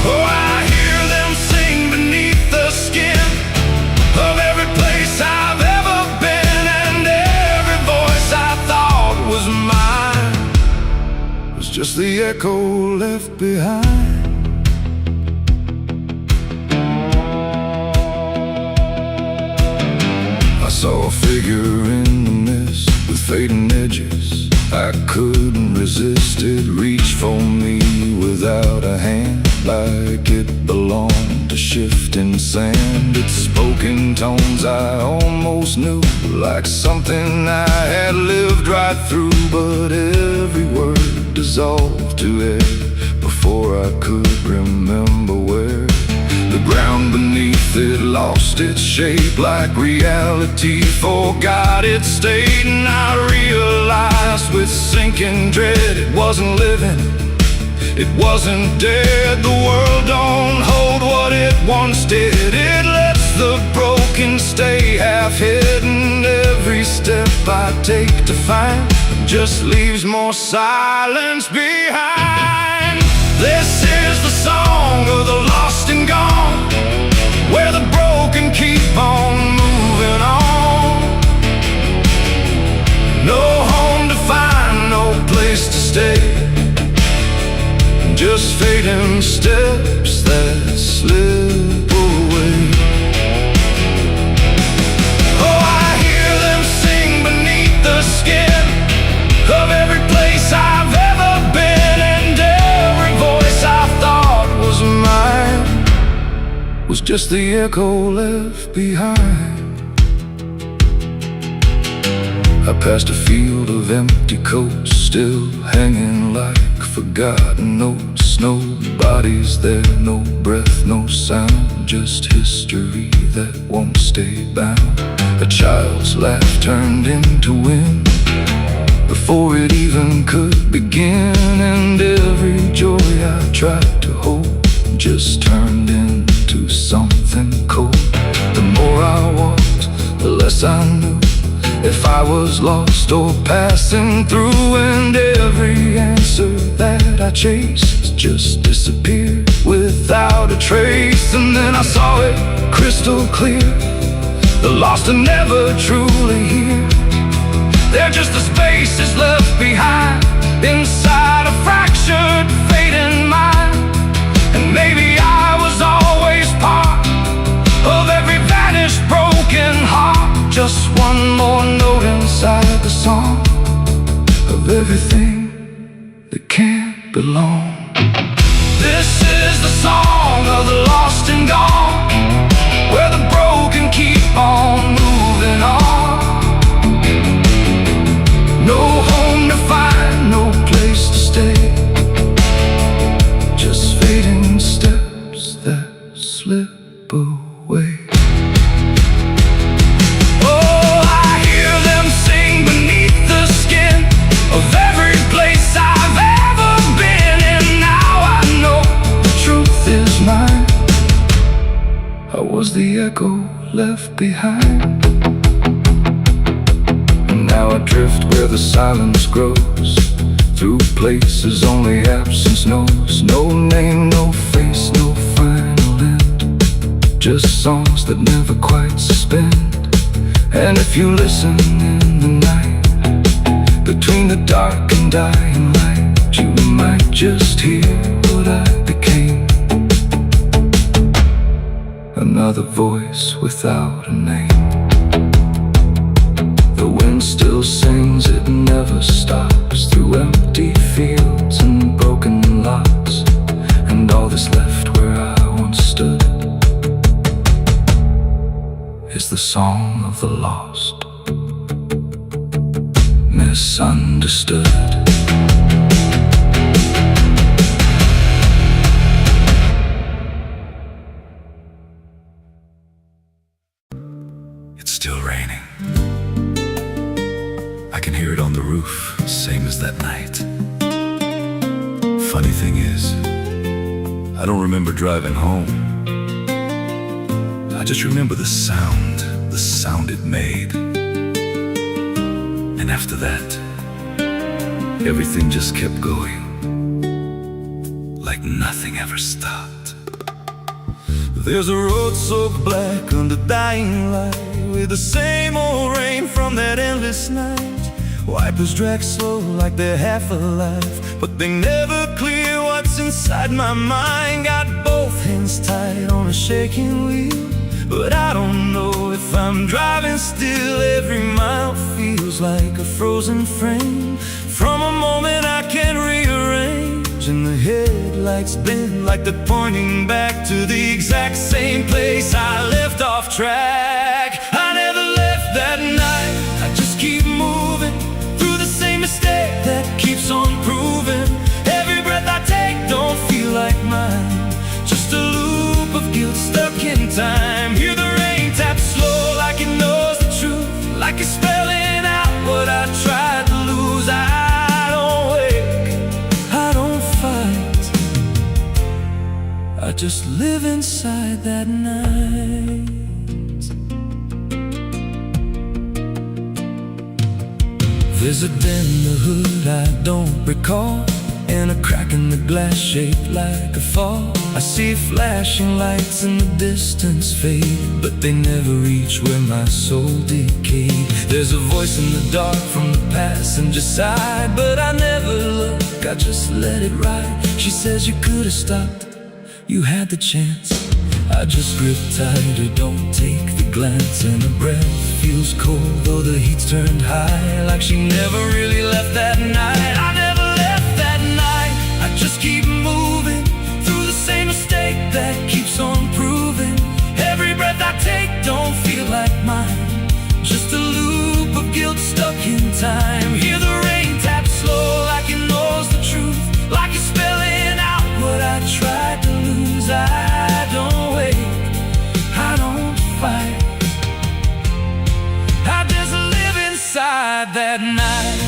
Oh, I hear them sing beneath the skin of every place I've ever been, and every voice I thought was mine was just the echo left behind. I saw a figure in the mist with fading edges. I couldn't resist it, reached for me without a hand, like it belonged to shifting sand. It spoke in tones I almost knew, like something I had lived right through. But every word dissolved to air before I could remember where. The ground beneath it lost its shape, like reality forgot its state. And I realized with sinking dread, it wasn't living, it wasn't dead. The world don't hold what it once did. It lets the broken stay half hidden. Every step I take to find just leaves more silence behind. This is the song of the lost and gone, where the broken keep on moving on. No home to find, no place to stay, just fading steps that slip away. Oh, I hear them sing beneath the skin of every place I've ever been, and every voice I thought was mine was just the echo left behind. I passed a field of empty coats, still hanging like forgotten notes. Nobody's there, no breath, no sound, just history that won't stay bound. A child's laugh turned into wind before it even could begin, and every joy I tried to hold just turned into something cold. The more I walked, the less I knew if I was lost or passing through, and every answer that I chased just disappeared without a trace. And then I saw it crystal clear, the lost are never truly here. They're just the spaces left behind inside a fractured, fading mind. And maybe I was always part of every vanished, broken heart, just one more note inside the song of everything that can't belong. This is the song of the lost and gone, where the broken keep on moving on. No home to find, no place to stay, just fading steps that slip away. Oh, I hear them sing beneath the skin the echo left behind. And now I drift where the silence grows, through places only absence knows. No name, no face, no final end, just songs that never quite suspend. And if you listen in the night, between the dark and dying light, you might just hear what I became. Another voice without a name. The wind still sings, it never stops, through empty fields and broken lots, and all that's left where I once stood is the song of the lost, misunderstood.
It's still raining. I can hear it on the roof, same as that night. Funny thing is, I don't remember driving home. I just remember the sound it made. And after that, everything just kept going, like nothing ever stopped. There's a road so black under dying light, with the same old rain from that endless night. Wipers drag slow like they're half alive, but they never clear what's inside my mind. Got both hands tied on a shaking wheel, but I don't know if I'm driving still. Every mile feels like a frozen frame from a moment I can't rearrange. And the headlights bend like they're pointing back to the exact same place I left off track. I never left that night, I just keep moving through the same mistake that keeps on proving. Every breath I take don't feel like mine, just a loop of guilt stuck in time. Hear the rain tap slow like it knows the truth, like it's spelling out what I tried to lose. I don't wake, I don't fight, I just live inside that night. There's a dent in the hood I don't recall, and a crack in the glass shaped like a fall. I see flashing lights in the distance fade, but they never reach where my soul decayed. There's a voice in the dark from the passenger side, but I never look, I just let it ride. She says you could have stopped, you had the chance. I just grip tighter, don't take the glance, and her breath feels cold though the heat's turned high, like she never really left that night. I never left that night, I just keep moving through the same mistake that keeps on proving. Every breath I take don't feel like mine, just a loop of guilt stuck in time. Hear the rain tap slow like it knows the truth, like it's spelling out what I tried to lose. I don't wake, I don't fight, I just live inside that night.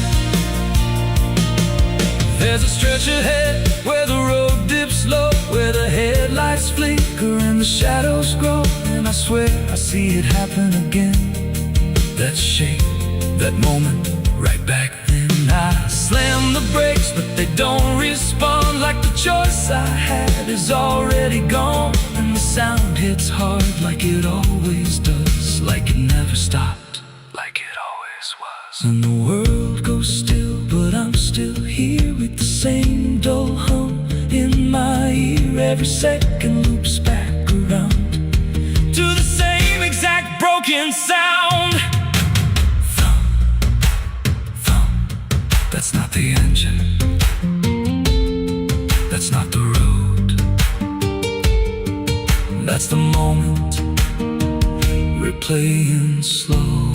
There's a stretch ahead where the road dips low, where the headlights flicker and the shadows grow, and I swear I see it happen again. That shape, that moment, right back then. I slam the brakes, but they don't respond, like the choice I had is already gone. And the sound hits hard like it always does, like it never stopped, like it always was. And the world goes still, but I'm still here with the same dull hum in my ear. Every second loops back around to the same exact broken sound. That's not the engine, that's not the road, that's the moment replaying slow.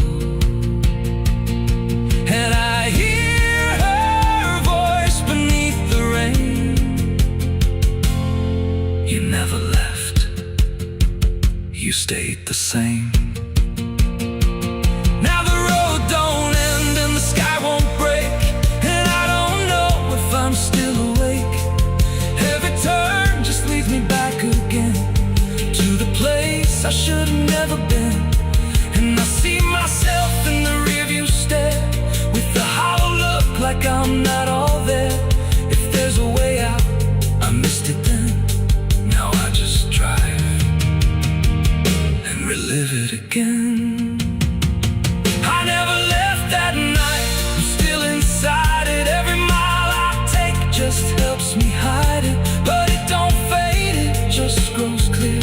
And I hear her voice beneath the rain. You never left, you stayed the same. Now the road don't end and the sky won't break, I'm still awake. Every turn just leads me back again to the place I should again. I never left that night, I'm still inside it. Every mile I take just helps me hide it, but it don't fade, it just grows clear.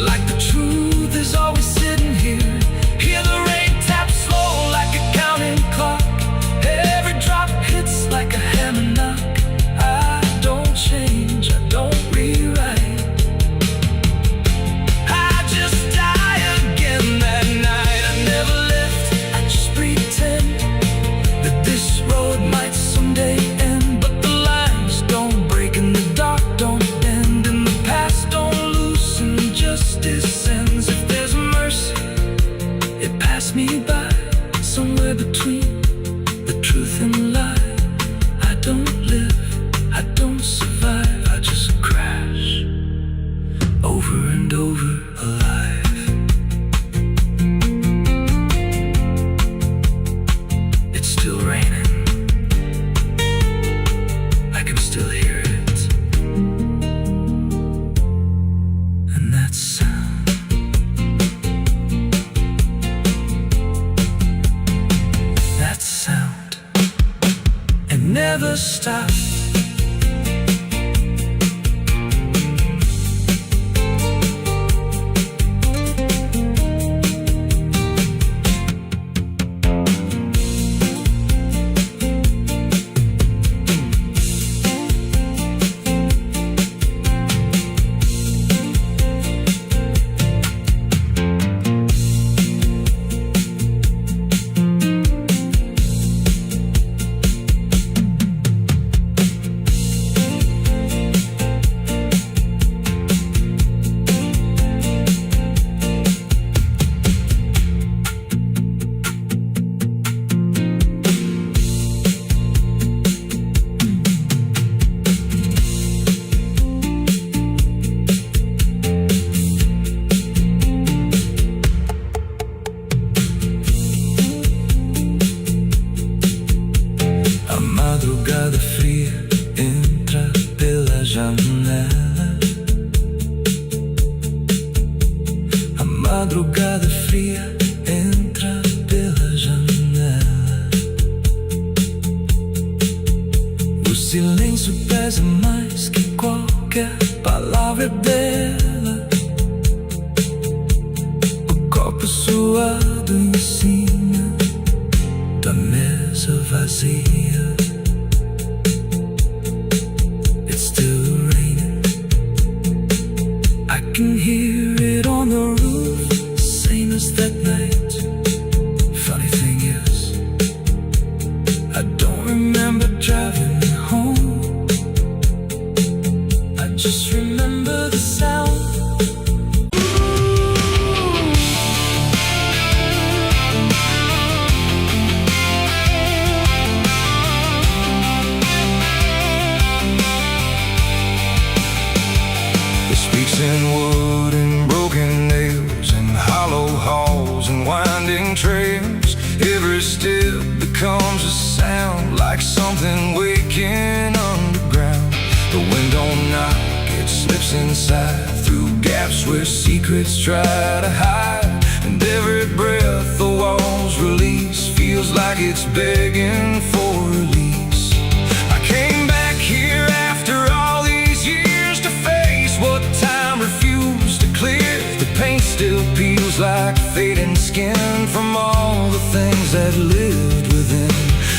Like the truth is always sitting here. Hear the rain tap slow like a counting clock. Every drop hits like a hammer knock. I don't change, I don't rewrite. I just die again that night. I never left, I just pretend that this road might someday end. But the lines don't break and the dark don't bend, and the past don't loosen, justice ends. If there's mercy, it passed me by, somewhere between the truth and the lie. I don't live, I don't survive, I just crash over and over alive. It's still raining, I can still hear it. And that sound, that sound, it never stops. A madrugada fria entra pela janela. A madrugada fria entra pela janela. O silêncio pesa mais que qualquer palavra bela. O copo suado em cima da mesa vazia. It's still raining, I can hear it on the roof, same as that night. Funny thing is, I don't remember driving home. I just remember the sound.
It speaks in wood and broken nails, and hollow halls and winding trails. Every step becomes a sound, like something waking underground. The wind don't knock, it slips inside, through gaps where secrets try to hide. And every breath the walls release feels like it's begging for release. I came back here after all these years to face what time refused to clear. The paint still peels like fading skin from all the things that lived within.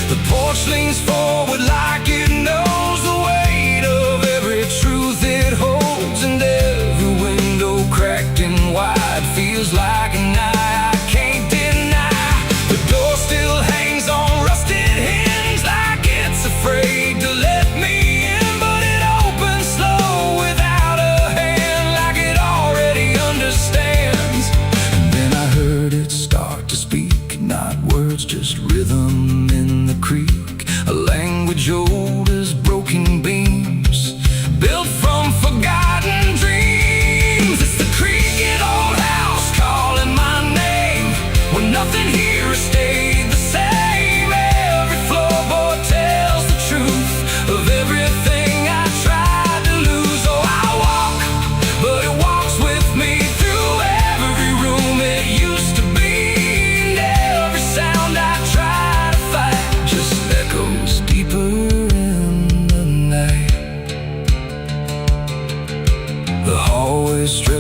The porch leans forward like it knows the weight of every truth it holds, and every window cracked and wide feels like an eye I can't deny. The door still hangs on rusted hinge like it's afraid to let me in, but it opens slow without a hand, like it already understands.
And then I heard it start to speak, not words, just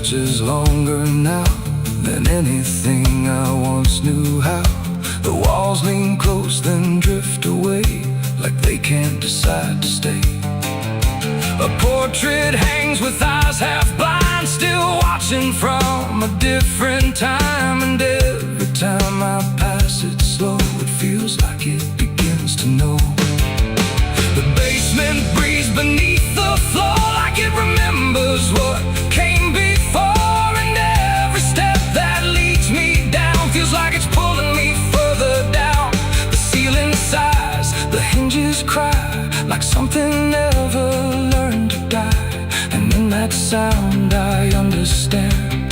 stretches longer now than anything I once knew how. The walls lean close, then drift away, like they can't decide to stay. A portrait hangs with eyes half blind, still watching from a different time. And every time I pass it slow, it feels like it begins to know. The basement breathes beneath the floor, like it remembers what came before. And every step that leads me down feels like it's pulling me further down. The ceiling sighs, the hinges cry, like something never learned to die. And in that sound I understand,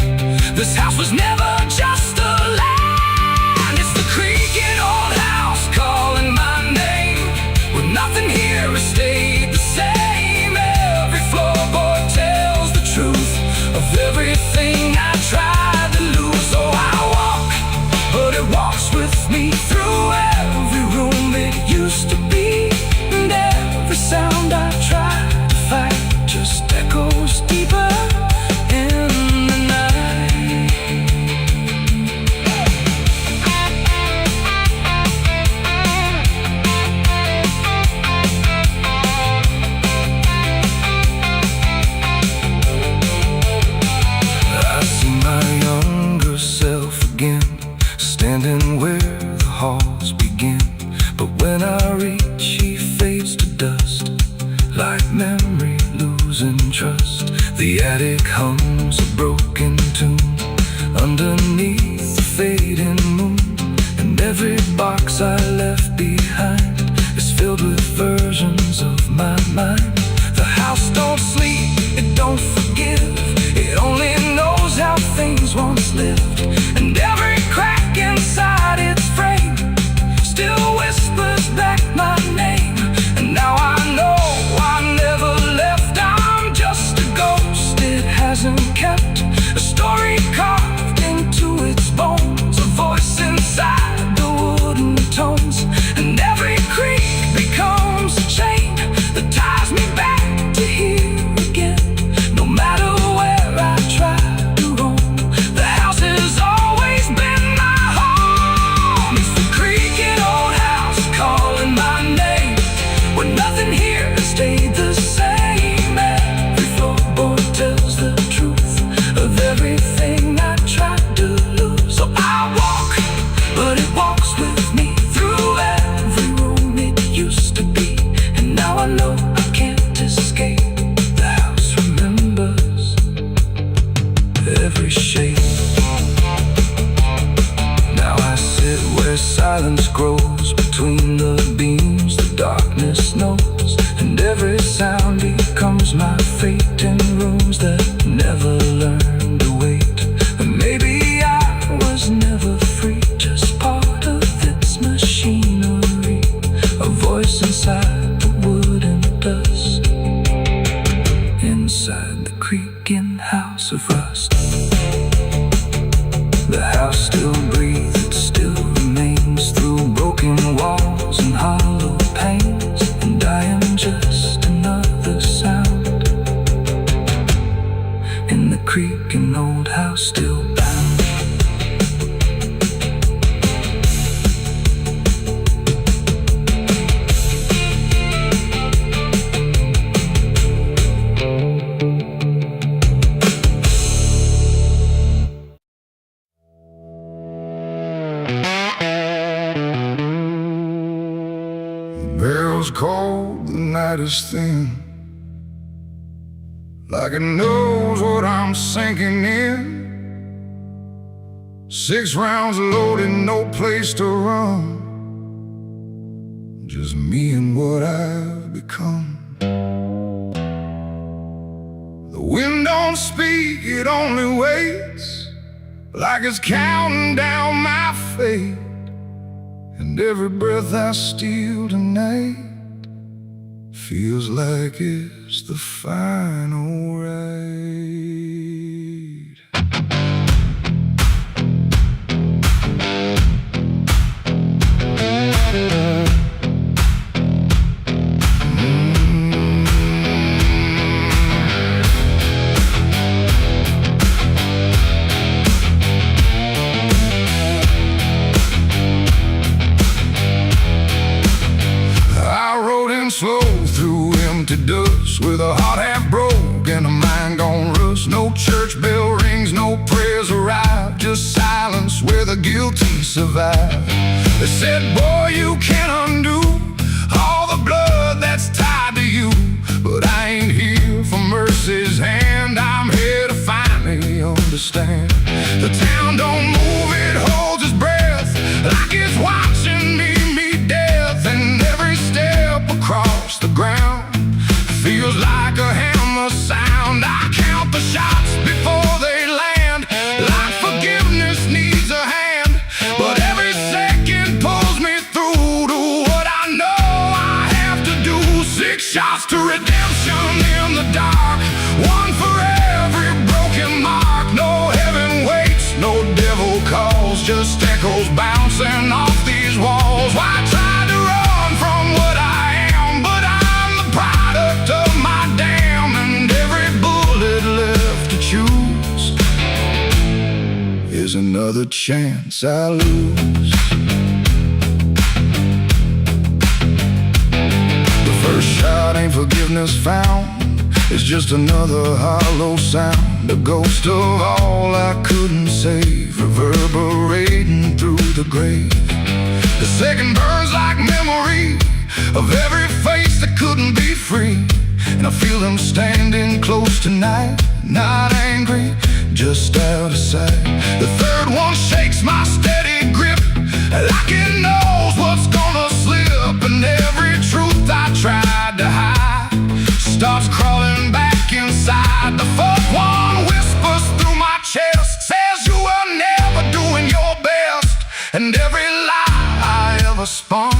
this house was never just a land. It's the creaking old house calling my name, where nothing here has stayed the same. Every floorboard tells the truth of everything I tried to lose. So I walk, but it walks with me through every room it used to be. And every sound I try to fight just echoes deeper in the night. I see my younger self again, standing where the halls begin. But when I reach, he fades to dust, like memory losing trust. The attic hums a broken tune underneath the fading moon. And every box I left behind is filled with versions of my mind. The house don't sleep, it don't forgive, it only knows how things once lived. And every crack inside its frame still whispers back my name. And now I know I never left, I'm just a ghost. It hasn't kept a story carved into its bones, a voice inside the wooden tones. And every creak becomes a chain that ties me back to here again. No matter where I try to roam, the house has always been my home. It's the creaking old house calling my name, where nothing here has stayed the same. Every floorboard tells the truth of everything I tried to lose. So I walk, but it walks with me through every room it used to be. And now I know I can't escape. The house remembers every shape. Now I sit where silence grows between the beams, the darkness knows. And every sound becomes my fate in rooms that never learned to wait. And maybe I was never free, just part of its machinery, a voice inside the wooden dust, inside the creaking house of rust. The house still breathes, it still remains through broken walls and hollow panes. And I am just another sound in the creaking old house still bound. Bell's cold, the night is thin, like it knows what I'm sinking in. 6 rounds loaded, no place to run, just me and what I've become. The wind don't speak, it only waits, like it's counting down my fate. And every breath I steal tonight feels like it's the final ride. to dust, with a heart half broke and a mind gone rust. No church bell rings, no prayers arrive, just silence where the guilty survive. They said, boy, you can't undo all the blood that's tied to you. But I ain't here for mercy's hand, I'm here to finally understand. The town don't move, it holds its breath, like it's watching me meet death. And every step across the ground feels like a hammer sound. I count the shots before they land, like forgiveness needs a hand. But every second pulls me through to what I know I have to do. 6 shots to redemption in the dark, one for every broken mark. No heaven waits, no devil calls, just echoes bouncing off these walls. Why try to run from what I am? But I'm the product of my damn, and every bullet left to choose is another chance I lose. The first shot ain't forgiveness found, it's just another hollow sound, a ghost of all I couldn't save, reverberating through the grave. The second burns like memory of every face that couldn't be free, and I feel them standing close tonight, not angry, just out of sight. The third one shakes my steady grip, like it knows what's gonna slip, and every truth I tried to hide starts crawling back inside. The fourth one whispers through my chest, says you were never doing your best, and every lie I ever spun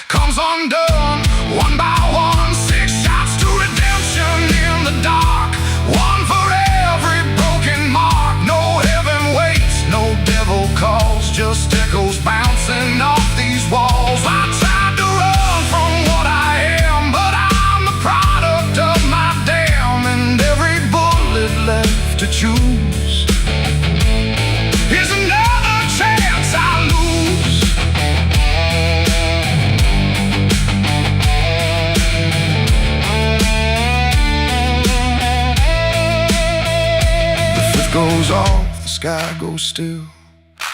comes undone one by one. 6 shots to redemption in the dark, one for every broken mark. No heaven waits, no devil calls, just echoes bouncing off these walls. I tried to run from what I am, but I'm the product of my damn, and every bullet left to choose is another chance I lose. The fifth goes off, the sky goes still,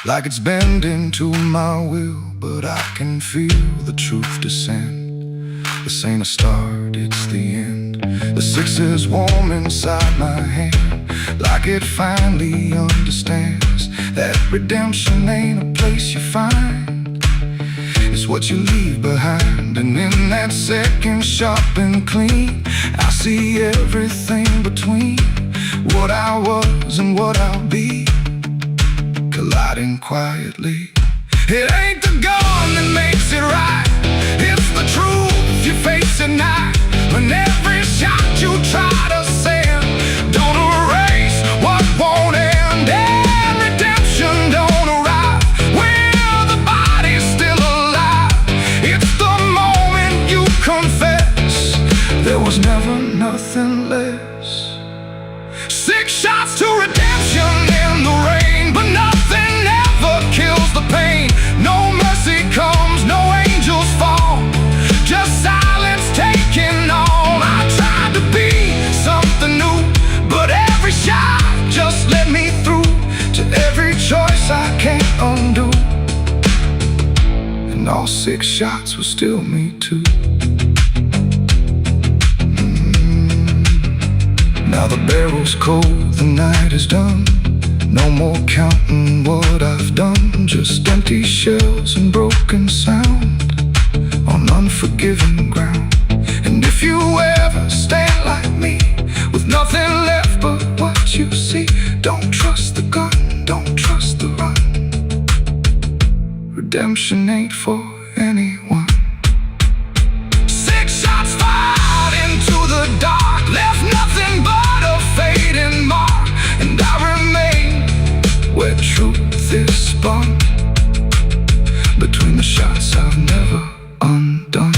like it's bending to my will, but I can feel the truth descend. This ain't a start, it's the end. The 6 is warm inside my hand, like it finally understands that redemption ain't a place you find, it's what you leave behind. And in that second sharp and clean, I see everything between what I was and what I'll be, colliding quietly. It ain't the gun that makes it right, it's the truth you face at night. When every shot you try to send don't erase what won't end, and redemption don't arrive when the body's still alive. It's the moment you confess there was never nothing less. 6 shots to redemption in the rain, but nothing ever kills the pain. No mercy comes, no angels fall, just silence taking on. I tried to be something new, but every shot just let me through to every choice I can't undo, and all 6 shots were still me too. Now the barrel's cold, the night is done, no more counting what I've done, just empty shells and broken sound on unforgiving ground. And if you ever stand like me, with nothing left but what you see, don't trust the gun, don't trust the run. Redemption ain't for anyone. 6 shots fired into the dark, left nothing but a fading mark, and I remain where truth is spun, between the shots I've never undone.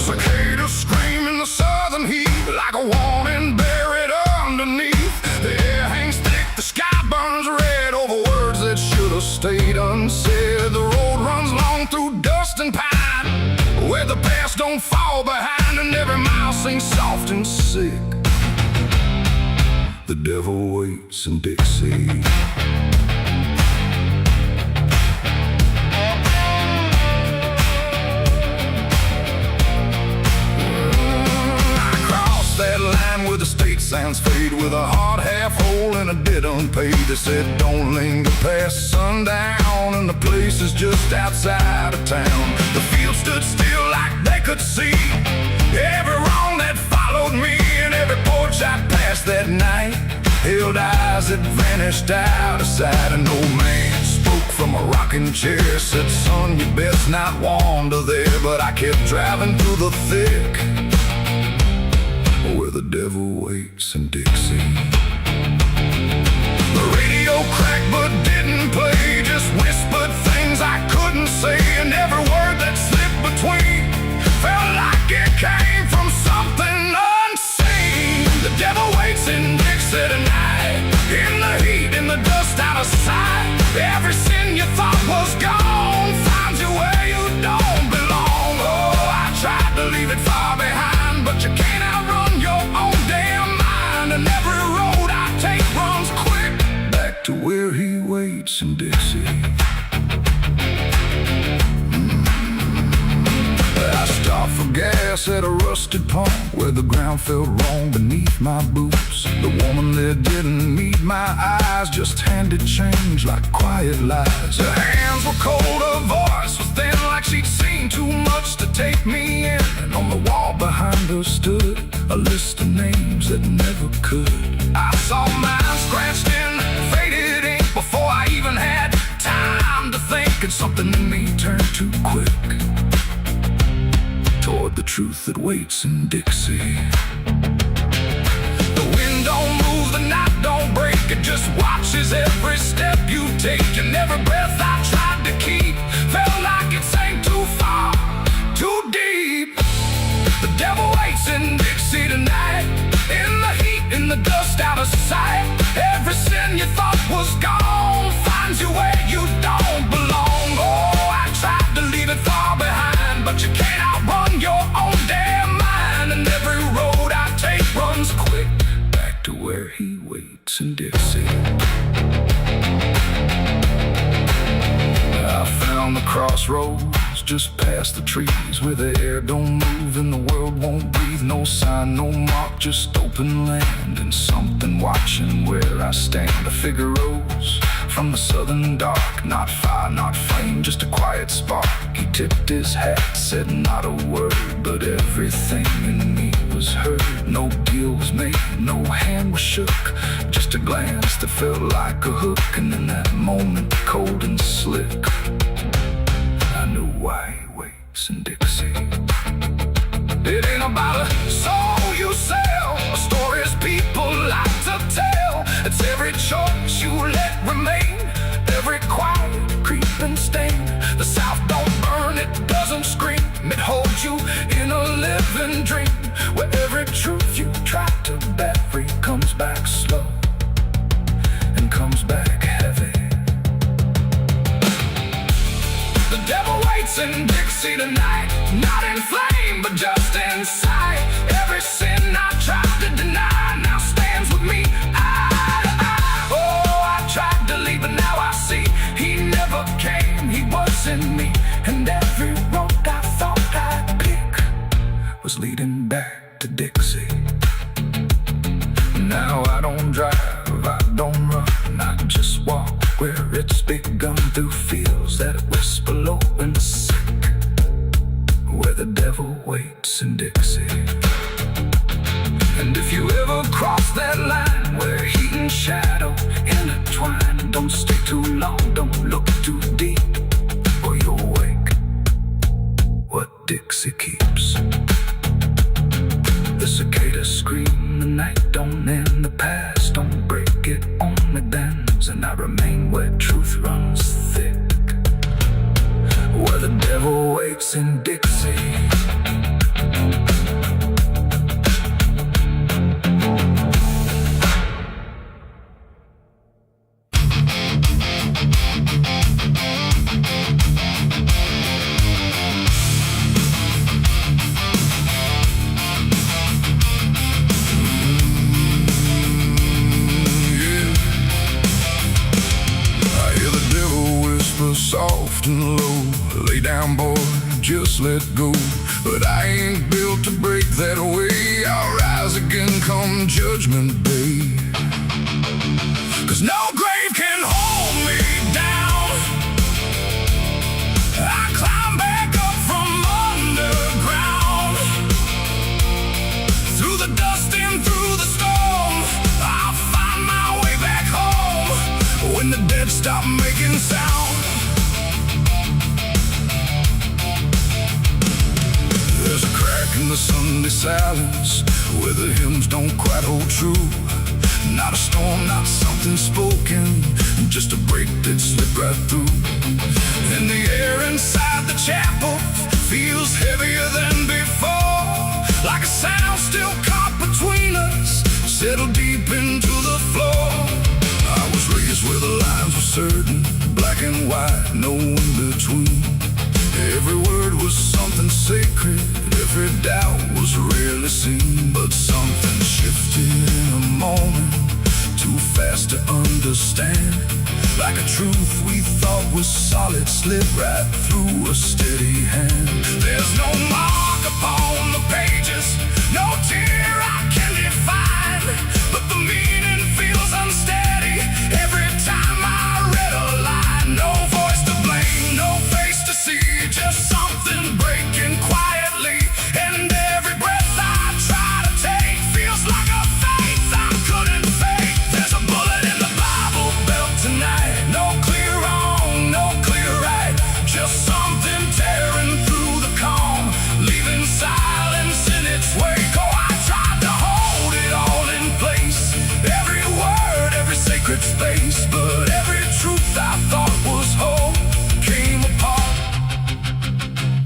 cicadas scream in the southern heat like a warning buried underneath. The air hangs thick, the sky burns red over words that should have stayed unsaid. The road runs long through dust and pine, where the past don't fall behind, and every mile sings soft and sick. The devil waits in Dixie. That line where the state signs fade, with a hard half hole and a debt unpaid. They said don't linger past sundown, and the place is just outside of town. The field stood still like they could see every wrong that followed me, and every porch I passed that night held eyes that vanished out of sight. An old man spoke from a rocking chair, said, son, you best not wander there. But I kept driving through the thick, where the devil waits in Dixie. The radio cracked but didn't play, just whispered things I couldn't say, and every word that slipped between felt like it came from something unseen. The devil waits in Dixie tonight, in the heat, in the dust, out of sight. Every sin you thought was gone finds you where you don't belong. Oh, I tried to leave it far behind, but you can't outrun your own damn mind. And every road I take runs quick back to where he waits in Dixie. I stopped for gas at a rusted pump, where the ground felt wrong beneath my boots. The woman there didn't meet my eyes, just handed change like quiet lies. Her hands were cold, her voice was thin, like she'd seen too much to take me in. And on the wall behind her stood a list of names that never could. I saw mine scratched in faded ink before I even had time to think, and something in me turned too quick toward the truth that waits in Dixie. The wind don't move, the night don't break, it just watches every step you take. And every breath I tried to keep felt like it sank too far, too deep. The devil waits in Dixie tonight, in the heat, in the dust, out of sight. Every sin you thought was gone finds you where you don't belong. Oh, I tried to leave it far behind, but you can't outrun your own damn mind. And every road I take runs quick back to where he waits in Dixie. I found the crossroads just past the trees, where the air don't move and the world won't breathe. No sign, no mark, just open land, and something watching where I stand. A figure rose from the southern dark, not fire, not flame, just a quiet spark. He tipped his hat, said not a word, but everything in me was heard. No deal was made, no hand was shook, just a glance that felt like a hook. And in that moment, cold and slick, I knew why he waits in Dixie. It ain't about a soul you sell, a stories people like to tell. It's every choice you let remain, every quiet creeping stain. The South don't burn, it doesn't scream, it holds you in a living dream, where every truth you try to bury comes back slow and comes back heavy. The devil waits in Dixie tonight, not in flame, but just in sight. Every sin I tried to deny now stands with me eye to eye. Oh, I tried to leave, but now I see he never came, he was in me. And every road I thought I'd pick was leading back to Dixie. Now I don't drive, I don't run, I just walk where it's begun, through fields that whisper low and sick, where the devil waits in Dixie. And if you ever cross that line where heat and shadow intertwine, don't stay too long, don't look too deep, or you'll wake what Dixie keeps. The cicadas scream, the night don't end, the past don't break, it only bends. And I remain where truth runs thick, where the devil waits in Dixie. down, boy, just let go. But I ain't built to break that way. I'll rise again come judgment day. 'Cause no grave can hold me down. I climb back up from underground. Through the dust and through the storm, I'll find my way back home. When the dead stop making sound, there's a crack in the Sunday silence where the hymns don't quite hold true. Not a storm, not something spoken, just a break that slipped right through. And the air inside the chapel feels heavier than before, like a sound still caught between us, settled deep into the floor. I was raised where the lines were certain, black and white, no in between. Every word was something sacred, every doubt was rarely seen. But something shifted in a moment, too fast to understand. Like a truth we thought was solid slid right through a steady hand. There's no mark upon the pages, no tear I can define, but the meaning feels unsteady every time I read a line. No voice to blame, no face to see, just something breaking quietly. And every breath I try to take feels like a faith I couldn't fake. There's a bullet in the Bible belt tonight. No clear wrong, no clear right, just something tearing through the calm, leaving silence in its wake. Oh, I tried to hold it all in place, every word, every sacred space. But every truth I thought was whole came apart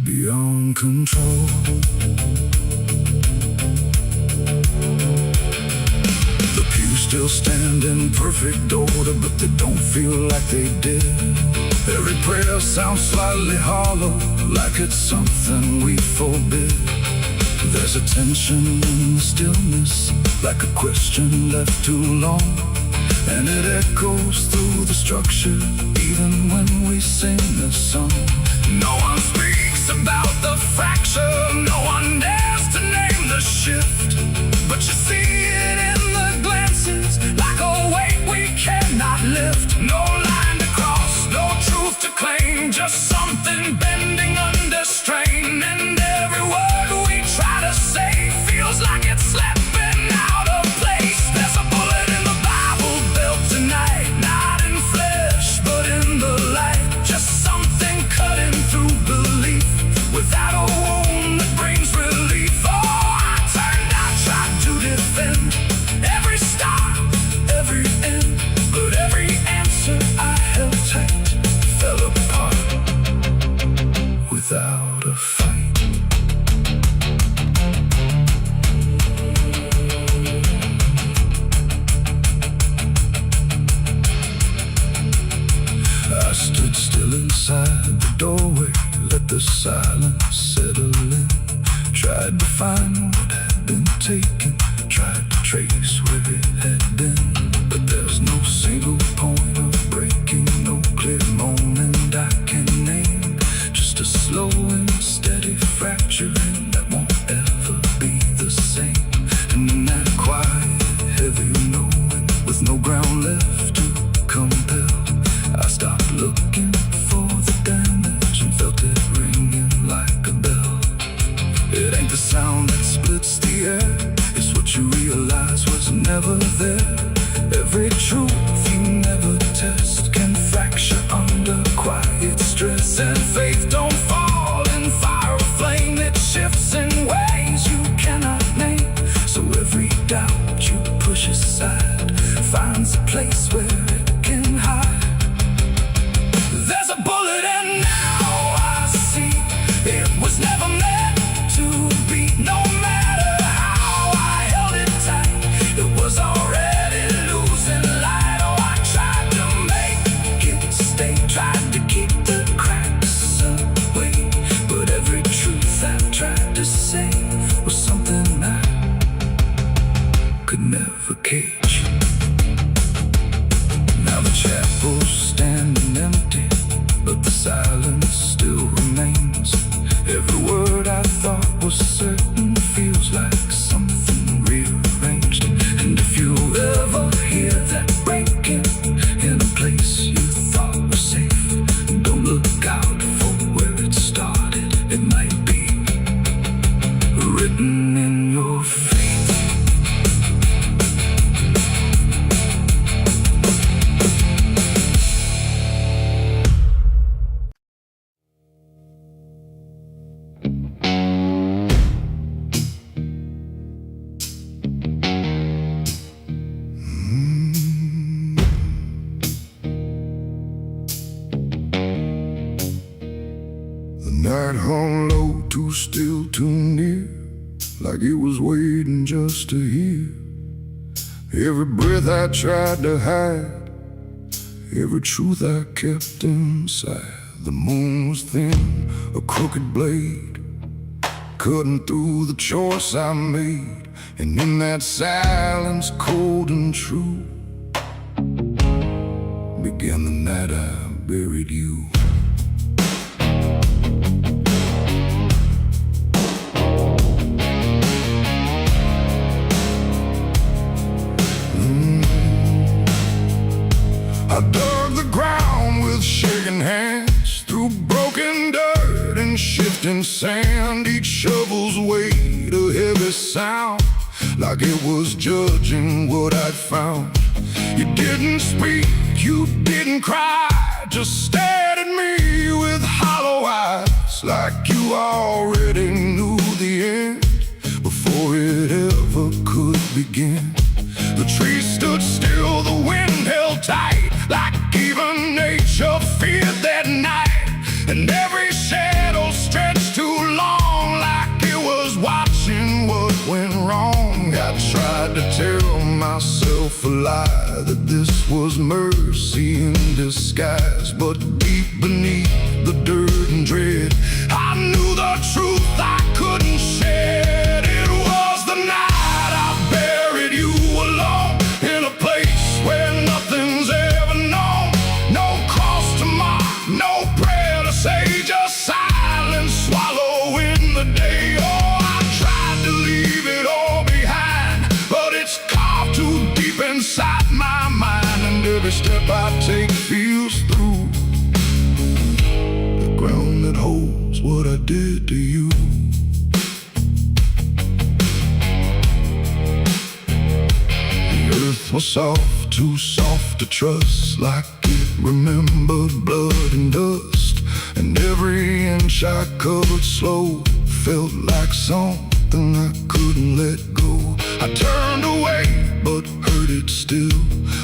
beyond control. The pews still stand in perfect order, but they don't feel like they did. Every prayer sounds slightly hollow, like it's something we forbid. There's a tension in the stillness, like a question left too long, and it echoes through the structure, even when we sing the song. No one speaks about the fracture, no one dares to name the shift, but you see it in the glances, like a weight we cannot lift. No line to cross, no truth to claim, just something bending under strain. And every word we try to say feels like it's slipping out of place. There's a bullet in the Bible belt tonight, not in flesh but in the light, just something cutting through belief without a wound that brings relief. Oh, I turned, I tried to defend every start, every end, but every answer I held tight fell apart without a fight. I stood still inside the doorway, let the silence settle in. Tried to find what had been taken, tried to trace where it had been. But there's no single point of breaking, no clear moment I can name. Just a slow and steady fracturing that won't ever be the same. And in that quiet, heavy knowing, with no ground left to compel, I stopped looking for the damage and felt it ringing like a bell. It ain't the sound that splits the air, it's what you realize was never there. Every truth you never test can fracture under quiet stress. And faith don't fall in fire or flame, it shifts in ways you cannot name. So every doubt you push aside finds a place where it can hide. There's a bullet and now I see it was never meant to be. No matter how I held it tight, it was already losing light. Oh, I tried to make it stay, tried to keep the cracks away, but every truth I tried to say was something I could never cage. Now the chapel's standing empty, but the silence still remains. like something rearranged. And if you ever hear that breaking in a place you thought was safe, don't look out for where it started. It might be written in your fate. The night hung low, too still, too near, like it was waiting just to hear. Every breath I tried to hide, every truth I kept inside. The moon was thin, a crooked blade, cutting through the choice I made. And in that silence, cold and true, began the night I buried you. I dug the ground with shaking hands, through broken dirt and shifting sand. Each shovel's weight a heavy sound, like it was judging what I'd found. You didn't speak, you didn't cry, just stared at me with hollow eyes, like you already knew the end before it ever could begin. The trees stood still, the wind held tight, like even nature feared that night. And every shadow stretched too long, like it was watching what went wrong. I tried to tell myself a lie, that this was mercy in disguise. But deep beneath the dirt and dread, I knew the truth I couldn't shed. It was the night I buried you alone, in a place where nothing's ever known. No cross to mark, no prayer to say, just silence swallowing the day. Oh, I tried to leave it all behind, but it's carved too deep inside my mind. And every step I take feels through the ground that holds what I did to you. Earth was soft, too soft to trust, like it remembered blood and dust. And every inch I covered slow felt like something I couldn't let go. I turned away, but heard it still,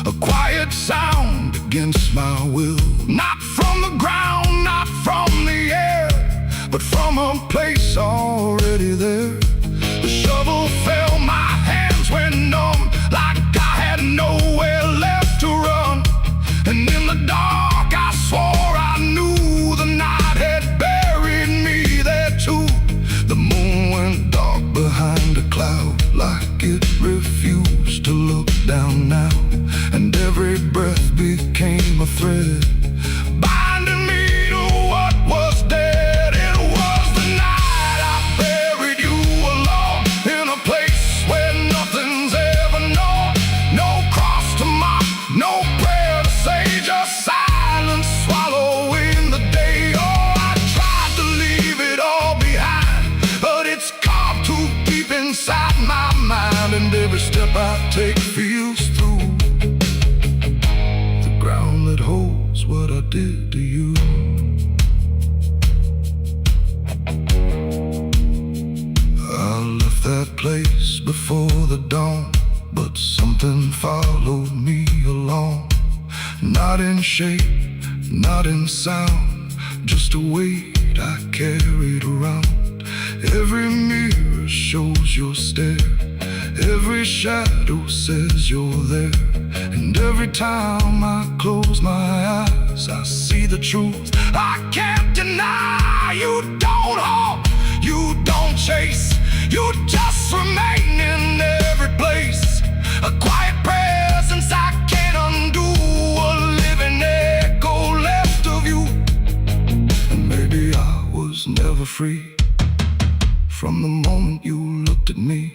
a quiet sound against my will. Not from the ground, not from the air, but from a place already there. The shovel fell, my hands went numb, like I had nowhere left to run. And in the dark I swore I knew the night had buried me there too. The moon went dark behind a cloud, like it refused to look down now. And every breath became a thread, binding me to what was dead. It was the night I buried you alone, in a place where nothing's ever known. No cross to mark, no prayer to say, just silence swallowing the day. Oh, I tried to leave it all behind, but it's carved too deep inside my mind. And every step I take feels through the ground that holds what I did to you. I left that place before the dawn, but something followed me along. Not in shape, not in sound, just a weight I carried around. Every mirror shows your stare, every shadow says you're there. And every time I close my eyes, I see the truth I can't deny. You don't hope, you don't chase, you just remain in every place. A quiet presence I can't undo, a living echo left of you. And maybe I was never free from the moment you looked at me.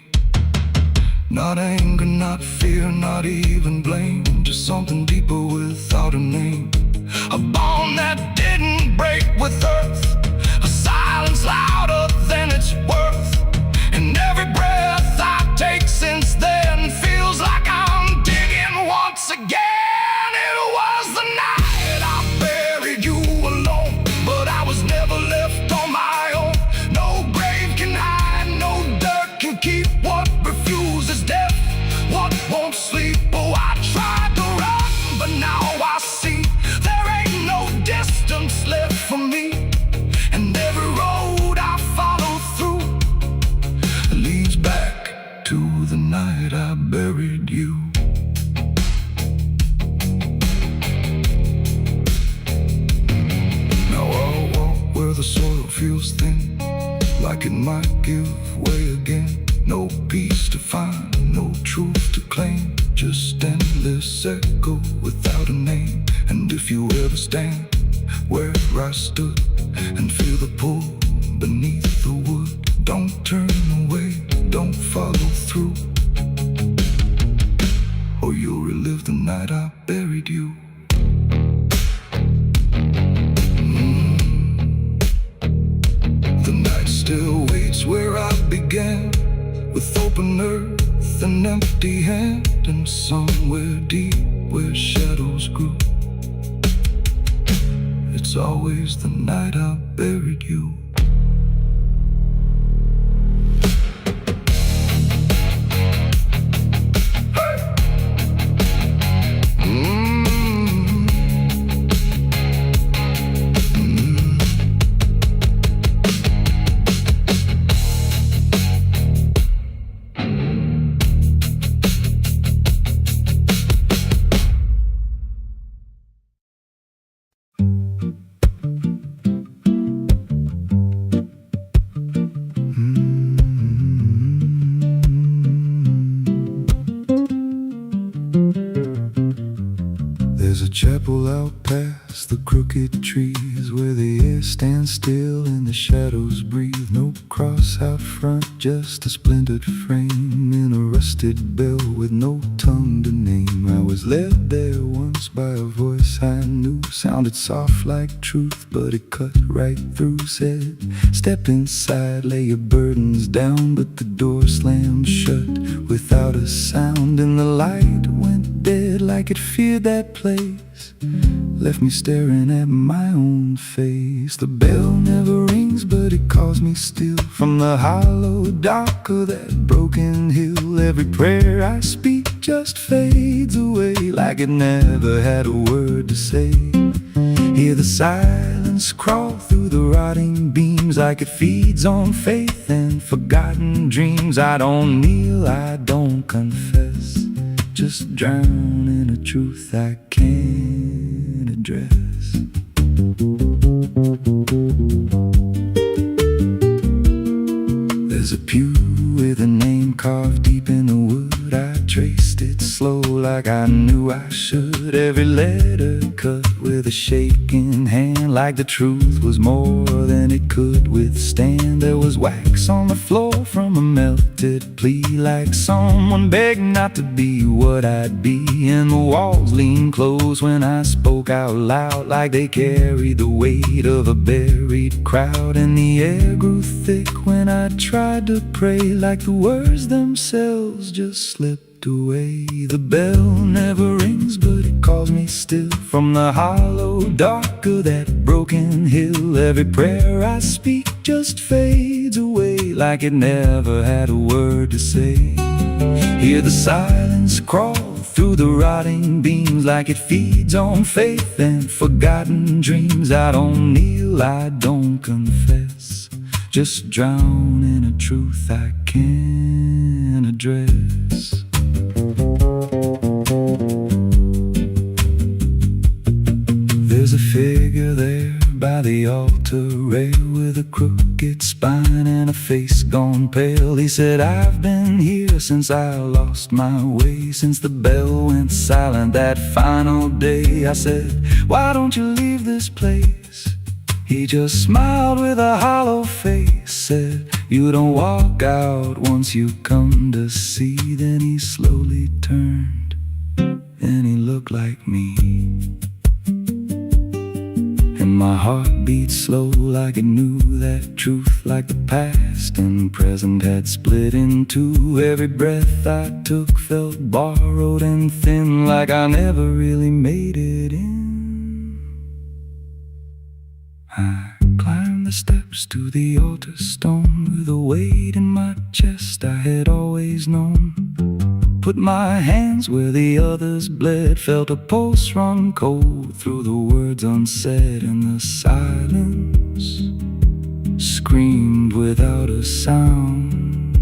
Not anger, not fear, not even blame, just something deeper without a name. A bond that didn't break with earth, a silence louder than its worth. And every breath I take since then feels like I'm digging once again. It was the night I buried you alone, but I was never left on my own. No grave can hide, no dirt can keep what refuses death, what won't sleep. Oh, I tried to run, but now I see there ain't no distance left for me. And every road I follow through leads back to the night I buried you. Now I'll walk where the soil feels thin, like it might give way again. No peace to find, no truth to claim, just endless echo without a name. And if you ever stand where I stood and feel the pull beneath the wood, don't turn away, don't follow through, or you'll relive the night I buried you. The night still waits where I began, with open earth and empty hand, and somewhere deep where shadows grew, it's always the night I buried you.
There's a chapel out past the crooked trees, where the air stands still and the shadows breathe. No cross out front, just a splintered frame in a rusted bell with no tongue to name. I was led there once by a voice I knew, sounded soft like truth, but it cut right through. Said, step inside, lay your burdens down, but the door slammed shut without a sound. And the light went dead like it feared that place, left me staring at my own face. The bell never rings, but it calls me still from the hollow dark of that broken hill. Every prayer I speak just fades away, like it never had a word to say. Hear the silence crawl through the rotting beams, like it feeds on faith and forgotten dreams. I don't kneel, I don't confess, just drown in a truth I can't address. There's a pew with a name carved deep in the wood. I traced it slow like I knew I should. Every letter cut with a shaking hand, like the truth was more than it could withstand. There was wax on the floor from a melted plea, like someone begged not to be what I'd be. And the walls leaned close when I spoke out loud, like they carried the weight of a buried crowd. And the air grew thick when I tried to pray, like the words themselves just slipped away. The bell never rings, but it calls me still from the hollow dark of that broken hill. Every prayer I speak just fades away, like it never had a word to say. Hear the silence crawl through the rotting beams, like it feeds on faith and forgotten dreams. I don't kneel, I don't confess, just drown in a truth I can't address. There's a figure there by the altar rail, with a crooked spine and a face gone pale. He said, I've been here since I lost my way, since the bell went silent that final day. I said, why don't you leave this place? He just smiled with a hollow face, said, "You don't walk out once you come to see." Then he slowly turned, and he looked like me. And my heart beat slow like it knew that truth, like the past and present had split in two. Every breath I took felt borrowed and thin, like I never really made it in. I climbed the steps to the altar stone with a weight in my chest I had always known. Put my hands where the others bled, felt a pulse run cold through the words unsaid, and the silence screamed without a sound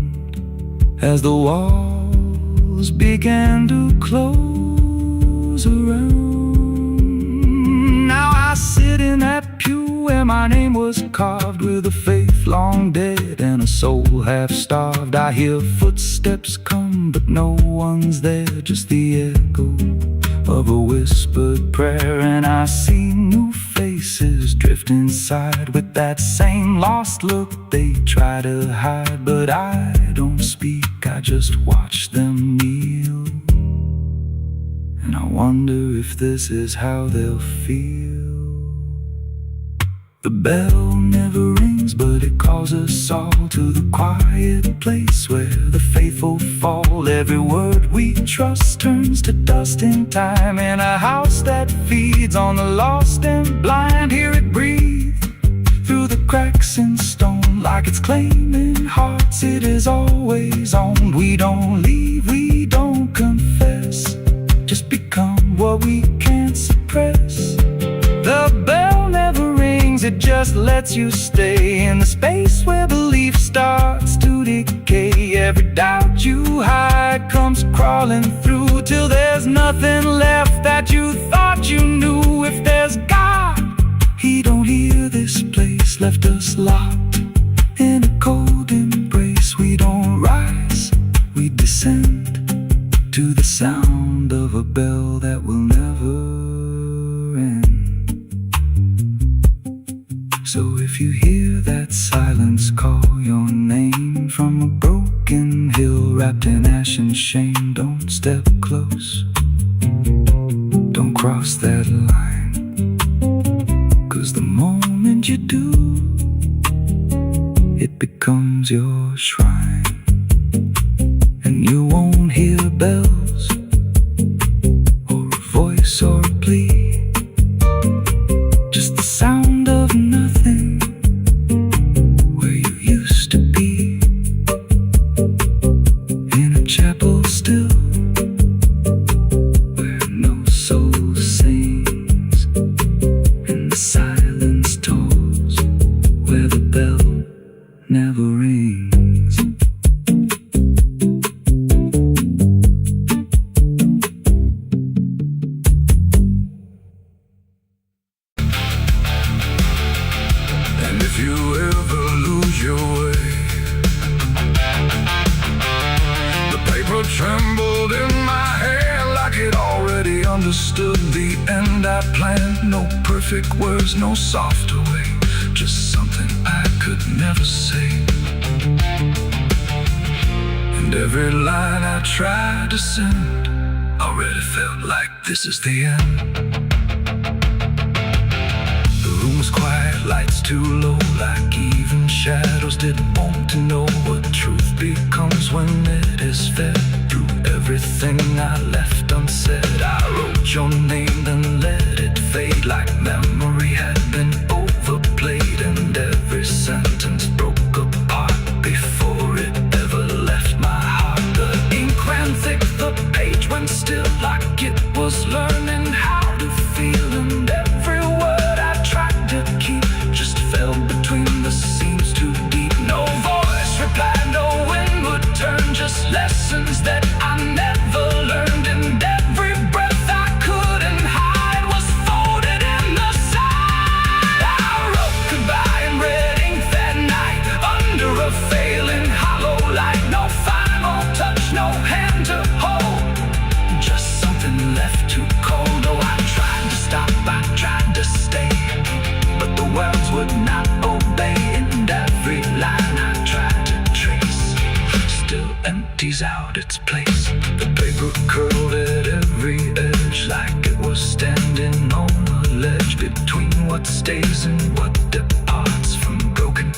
as the walls began to close around. Now I sit in that pew where my name was carved, with a faith long dead and a soul half starved. I hear footsteps come, but no one's there, just the echo of a whispered prayer. And I see new faces drift inside with that same lost look they try to hide. But I don't speak, I just watch them kneel, and I wonder if this is how they'll feel. The bell never rings, but it calls us all to the quiet place where the faithful fall. Every word we trust turns to dust in time, in a house that feeds on the lost and blind. Hear it breathe through the cracks in stone, like it's claiming hearts it is always owned. We don't leave, we don't confess, just become what we can't suppress. The bell never rings, it just lets you stay in the space where belief starts to decay. Every doubt you hide comes crawling through, till there's nothing left that you thought you knew. If there's God, He don't hear this place, left us locked in a cold embrace. We don't rise, we descend to the sound of a bell that will never end. So if you hear that silence call your name from a broken hill wrapped in ash and shame, don't step close, don't cross that line, 'cause the moment you do, it becomes your shrine. And you won't hear bells or a voice or a plea, just the sound of nothing where you used to be, in a chapel still where no soul sings, and the silence tolls where the bell never rings.
And if you ever lose your way, the paper trembled in my hand like it already understood the end I planned. No perfect words, no softer way, just something I could never say. And every line I tried to send already felt like this is the end. The room was quiet, lights too low, like even shadows didn't want to know what truth becomes when it is fed. Through everything I left unsaid, I wrote your name, then let it fade like memory had been overplayed. And every sentence broke apart before it ever left my heart. The ink ran thick, the page went still, like it was learning how to feel. And every word I tried to keep just fell between the seams too deep. No voice replied, no wind would turn, just lessons that I never learned. And every breath I couldn't hide was folded in the side. I wrote goodbye in red ink that night, under a failing hollow light. No final touch, no hand to hold, just something left too cold. Oh, I tried to stop, I tried to stay, but the words would
stays out its place. The paper curled at every edge like it was standing on a ledge between what stays and what departs from broken,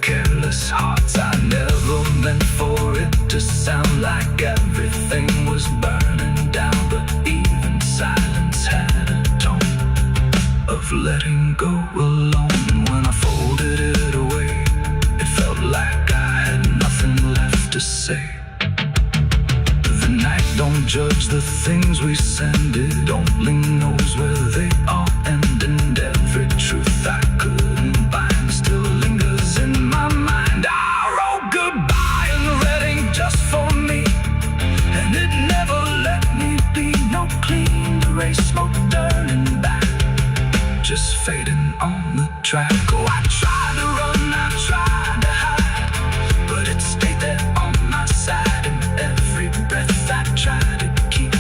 careless hearts. I never meant for it to sound like everything was burning down, but even silence had a tone of letting go alone. And when I folded it away, it felt like I had nothing left to say. The night don't judge the things we send, it only knows where they all end. And every truth I couldn't bind still lingers in my mind. I wrote goodbye in red ink just for me, and it never let me be. No clean erase, smoke turning back, just fading on the track. Oh, I tried to run, I tried to hide, but it stayed there on my side. And every breath I try to keep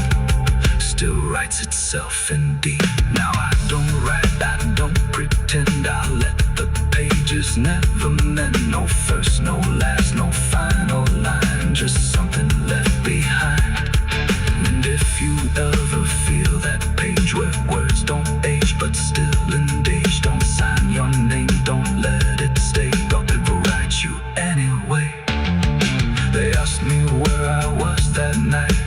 still writes itself indeed. Now I don't write, I don't pretend. I let the pages never meant no first, no last, no final line, just something left behind. And if you ever feel that page where words don't age but still engage, don't sign your name, don't let it stay, don't ever write you anyway. They asked me where I was that night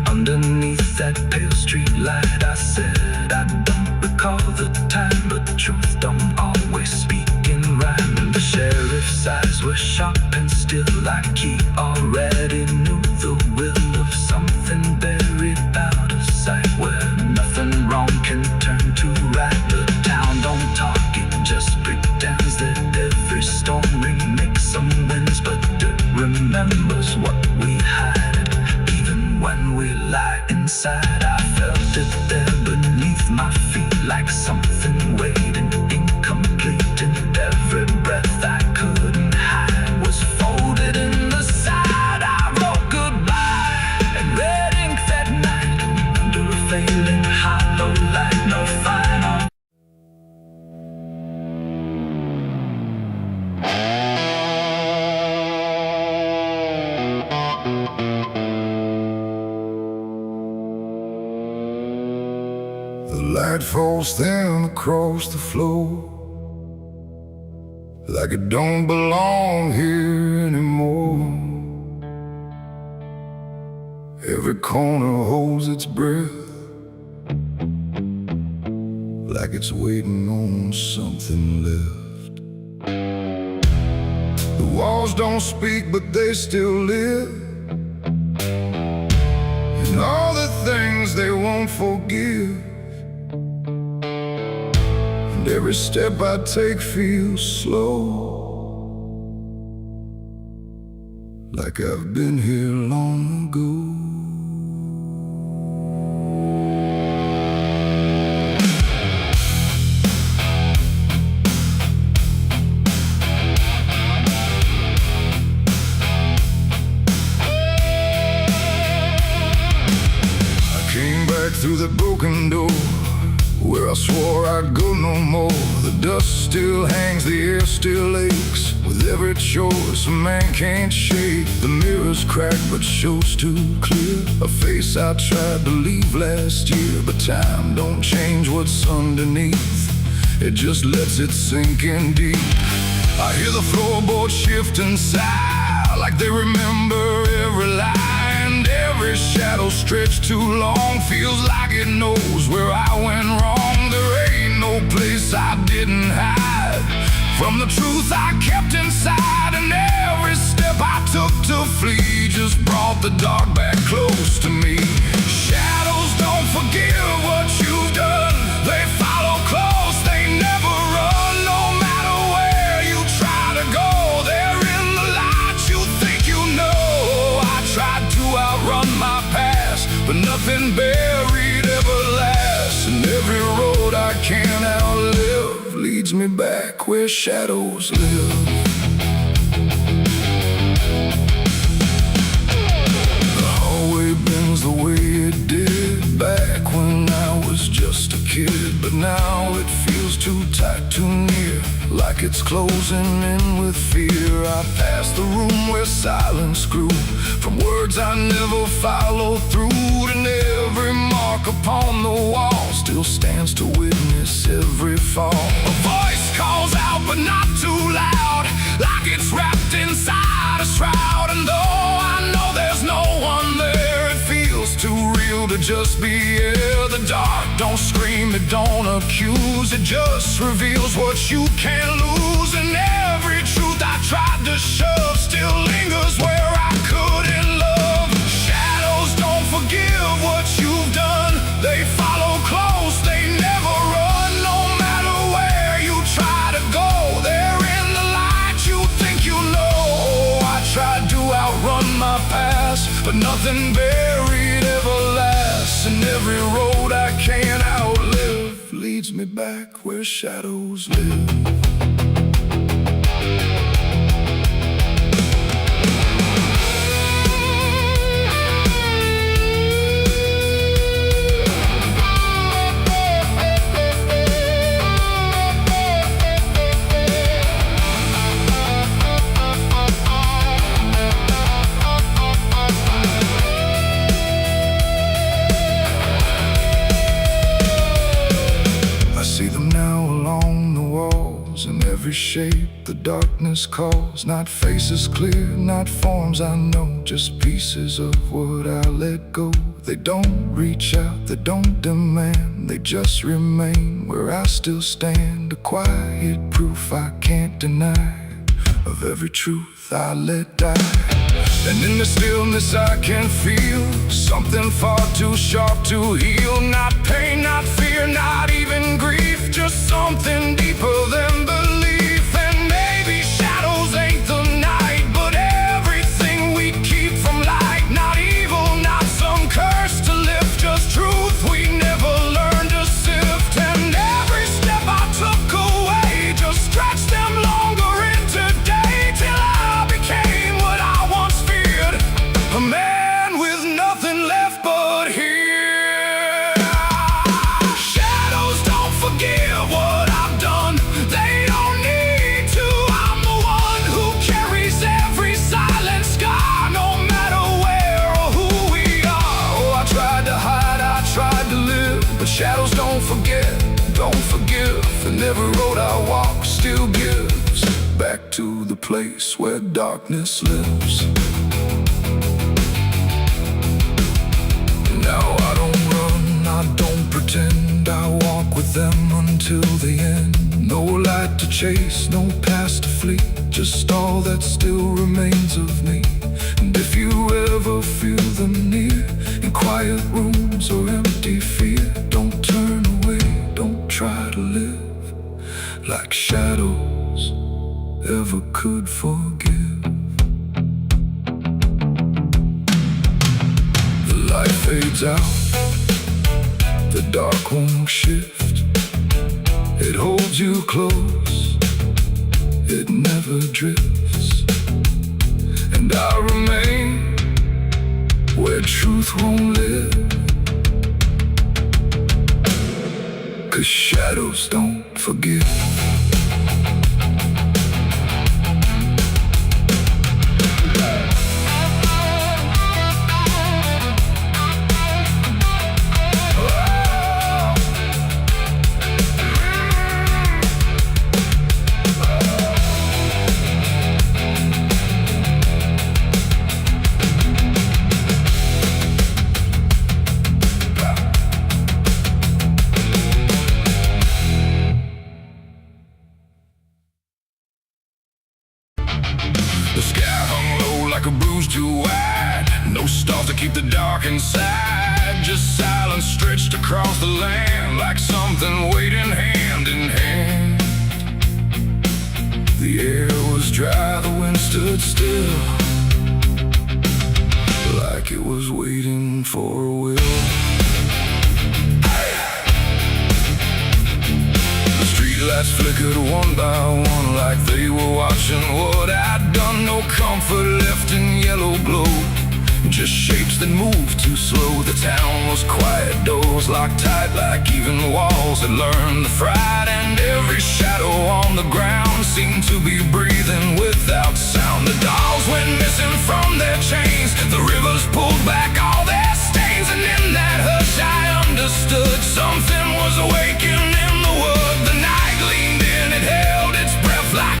underneath that pale street light. I said I don't recall the time, but the truth don't always speak in rhyme. And the sheriff's eyes were sharp and still like he already knew the will of something buried out of sight, where nothing wrong can turn to right. The town don't talk, it just pretends that every storm remakes some winds, but it remembers what we hide. Even when we lie inside, I felt it there beneath my feet, like something waiting incomplete. And every breath I couldn't hide was folded in the side. I wrote goodbye in red ink that night under a failing hollow light. No final.
The light falls down across the floor like it don't belong here anymore. Every corner holds its breath, like it's waiting on something left. The walls don't speak, but they still live, and all the things they won't forgive. And every step I take feels slow, like I've been here long ago. Through the broken door, where I swore I'd go no more. The dust still hangs, the air still aches with every choice a man can't shake. The mirror's cracked but shows too clear a face I tried to leave last year. But time don't change what's underneath, it just lets it sink in deep. I hear the floorboards shift and sigh, like they remember every lie. Every shadow stretched too long feels like it knows where I went wrong. There ain't no place I didn't hide from the truth I kept inside. And every step I took to flee just brought the dark back close to me. Shadows don't forgive what you've done, they follow close, they never run. No matter where you try to go, they're in the light you think you know. I tried to outrun my past, but nothing buried ever lasts. And every road I can't outlive leads me back where shadows live. The hallway bends the way it did back when I was just a kid, but now it feels too tight, too near, like like it's closing in with fear. I pass the room where silence grew, from words I never followed through, and every mark upon the wall still stands to witness every fall. A voice calls out but not too loud, like it's wrapped inside a shroud. And though I know there's no one there, it feels too real to just be here. The dark don't scream, it don't accuse, it just reveals what you can't lose. And every truth I tried to shove still lingers where I couldn't love. Shadows don't forgive what you've done, they follow close, they never run. No matter where you try to go, they're in the light you think you know. I tried to outrun my past, but nothing buried ever lasts. And every road I can't outlive leads me back where shadows live. In every shape the darkness calls, not faces clear, not forms I know, just pieces of what I let go. They don't reach out, they don't demand, they just remain where I still stand. A quiet proof I can't deny of every truth I let die. And in the stillness I can feel something far too sharp to heal. Not pain, not fear, not even grief, just something deeper than belief. And maybe shadows ain't the night, but everything we keep from light. Not evil, not some curse to lift, just truth we never learned to sift. And every step I took away just stretched them longer into day, till I became what I once feared, a man with nothing left but here. Shadows don't forgive what I've done, they don't need to. I'm the one who carries every silent scar, no matter where or who we are. Oh, I tried to hide, I tried to live, but shadows don't forget, don't forgive. And every road I walk still gives back to the place where darkness lives. Now I don't run, I don't pretend, I walk with them until the end. No light to chase, no past to flee, just all that still remains of me. And if you ever feel them near, in quiet rooms or empty fear, don't turn away, don't try to live like shadows ever could forgive. The light fades out, the dark won't shift, it holds you close, it never drifts. And I remain where truth won't live, 'cause shadows don't forgive. The sky hung low like a bruise too wide, no stars to keep the dark inside, just silence stretched across the land, like something waiting hand in hand. The air was dry, the wind stood still, like it was waiting for a will. The streetlights flickered one by one, like they were watching what I'd done. No comfort left in yellow glow, just shapes that moved too slow. The town was quiet, doors doors locked tight like even walls had learned the fright, and every shadow on the ground seemed to be breathing with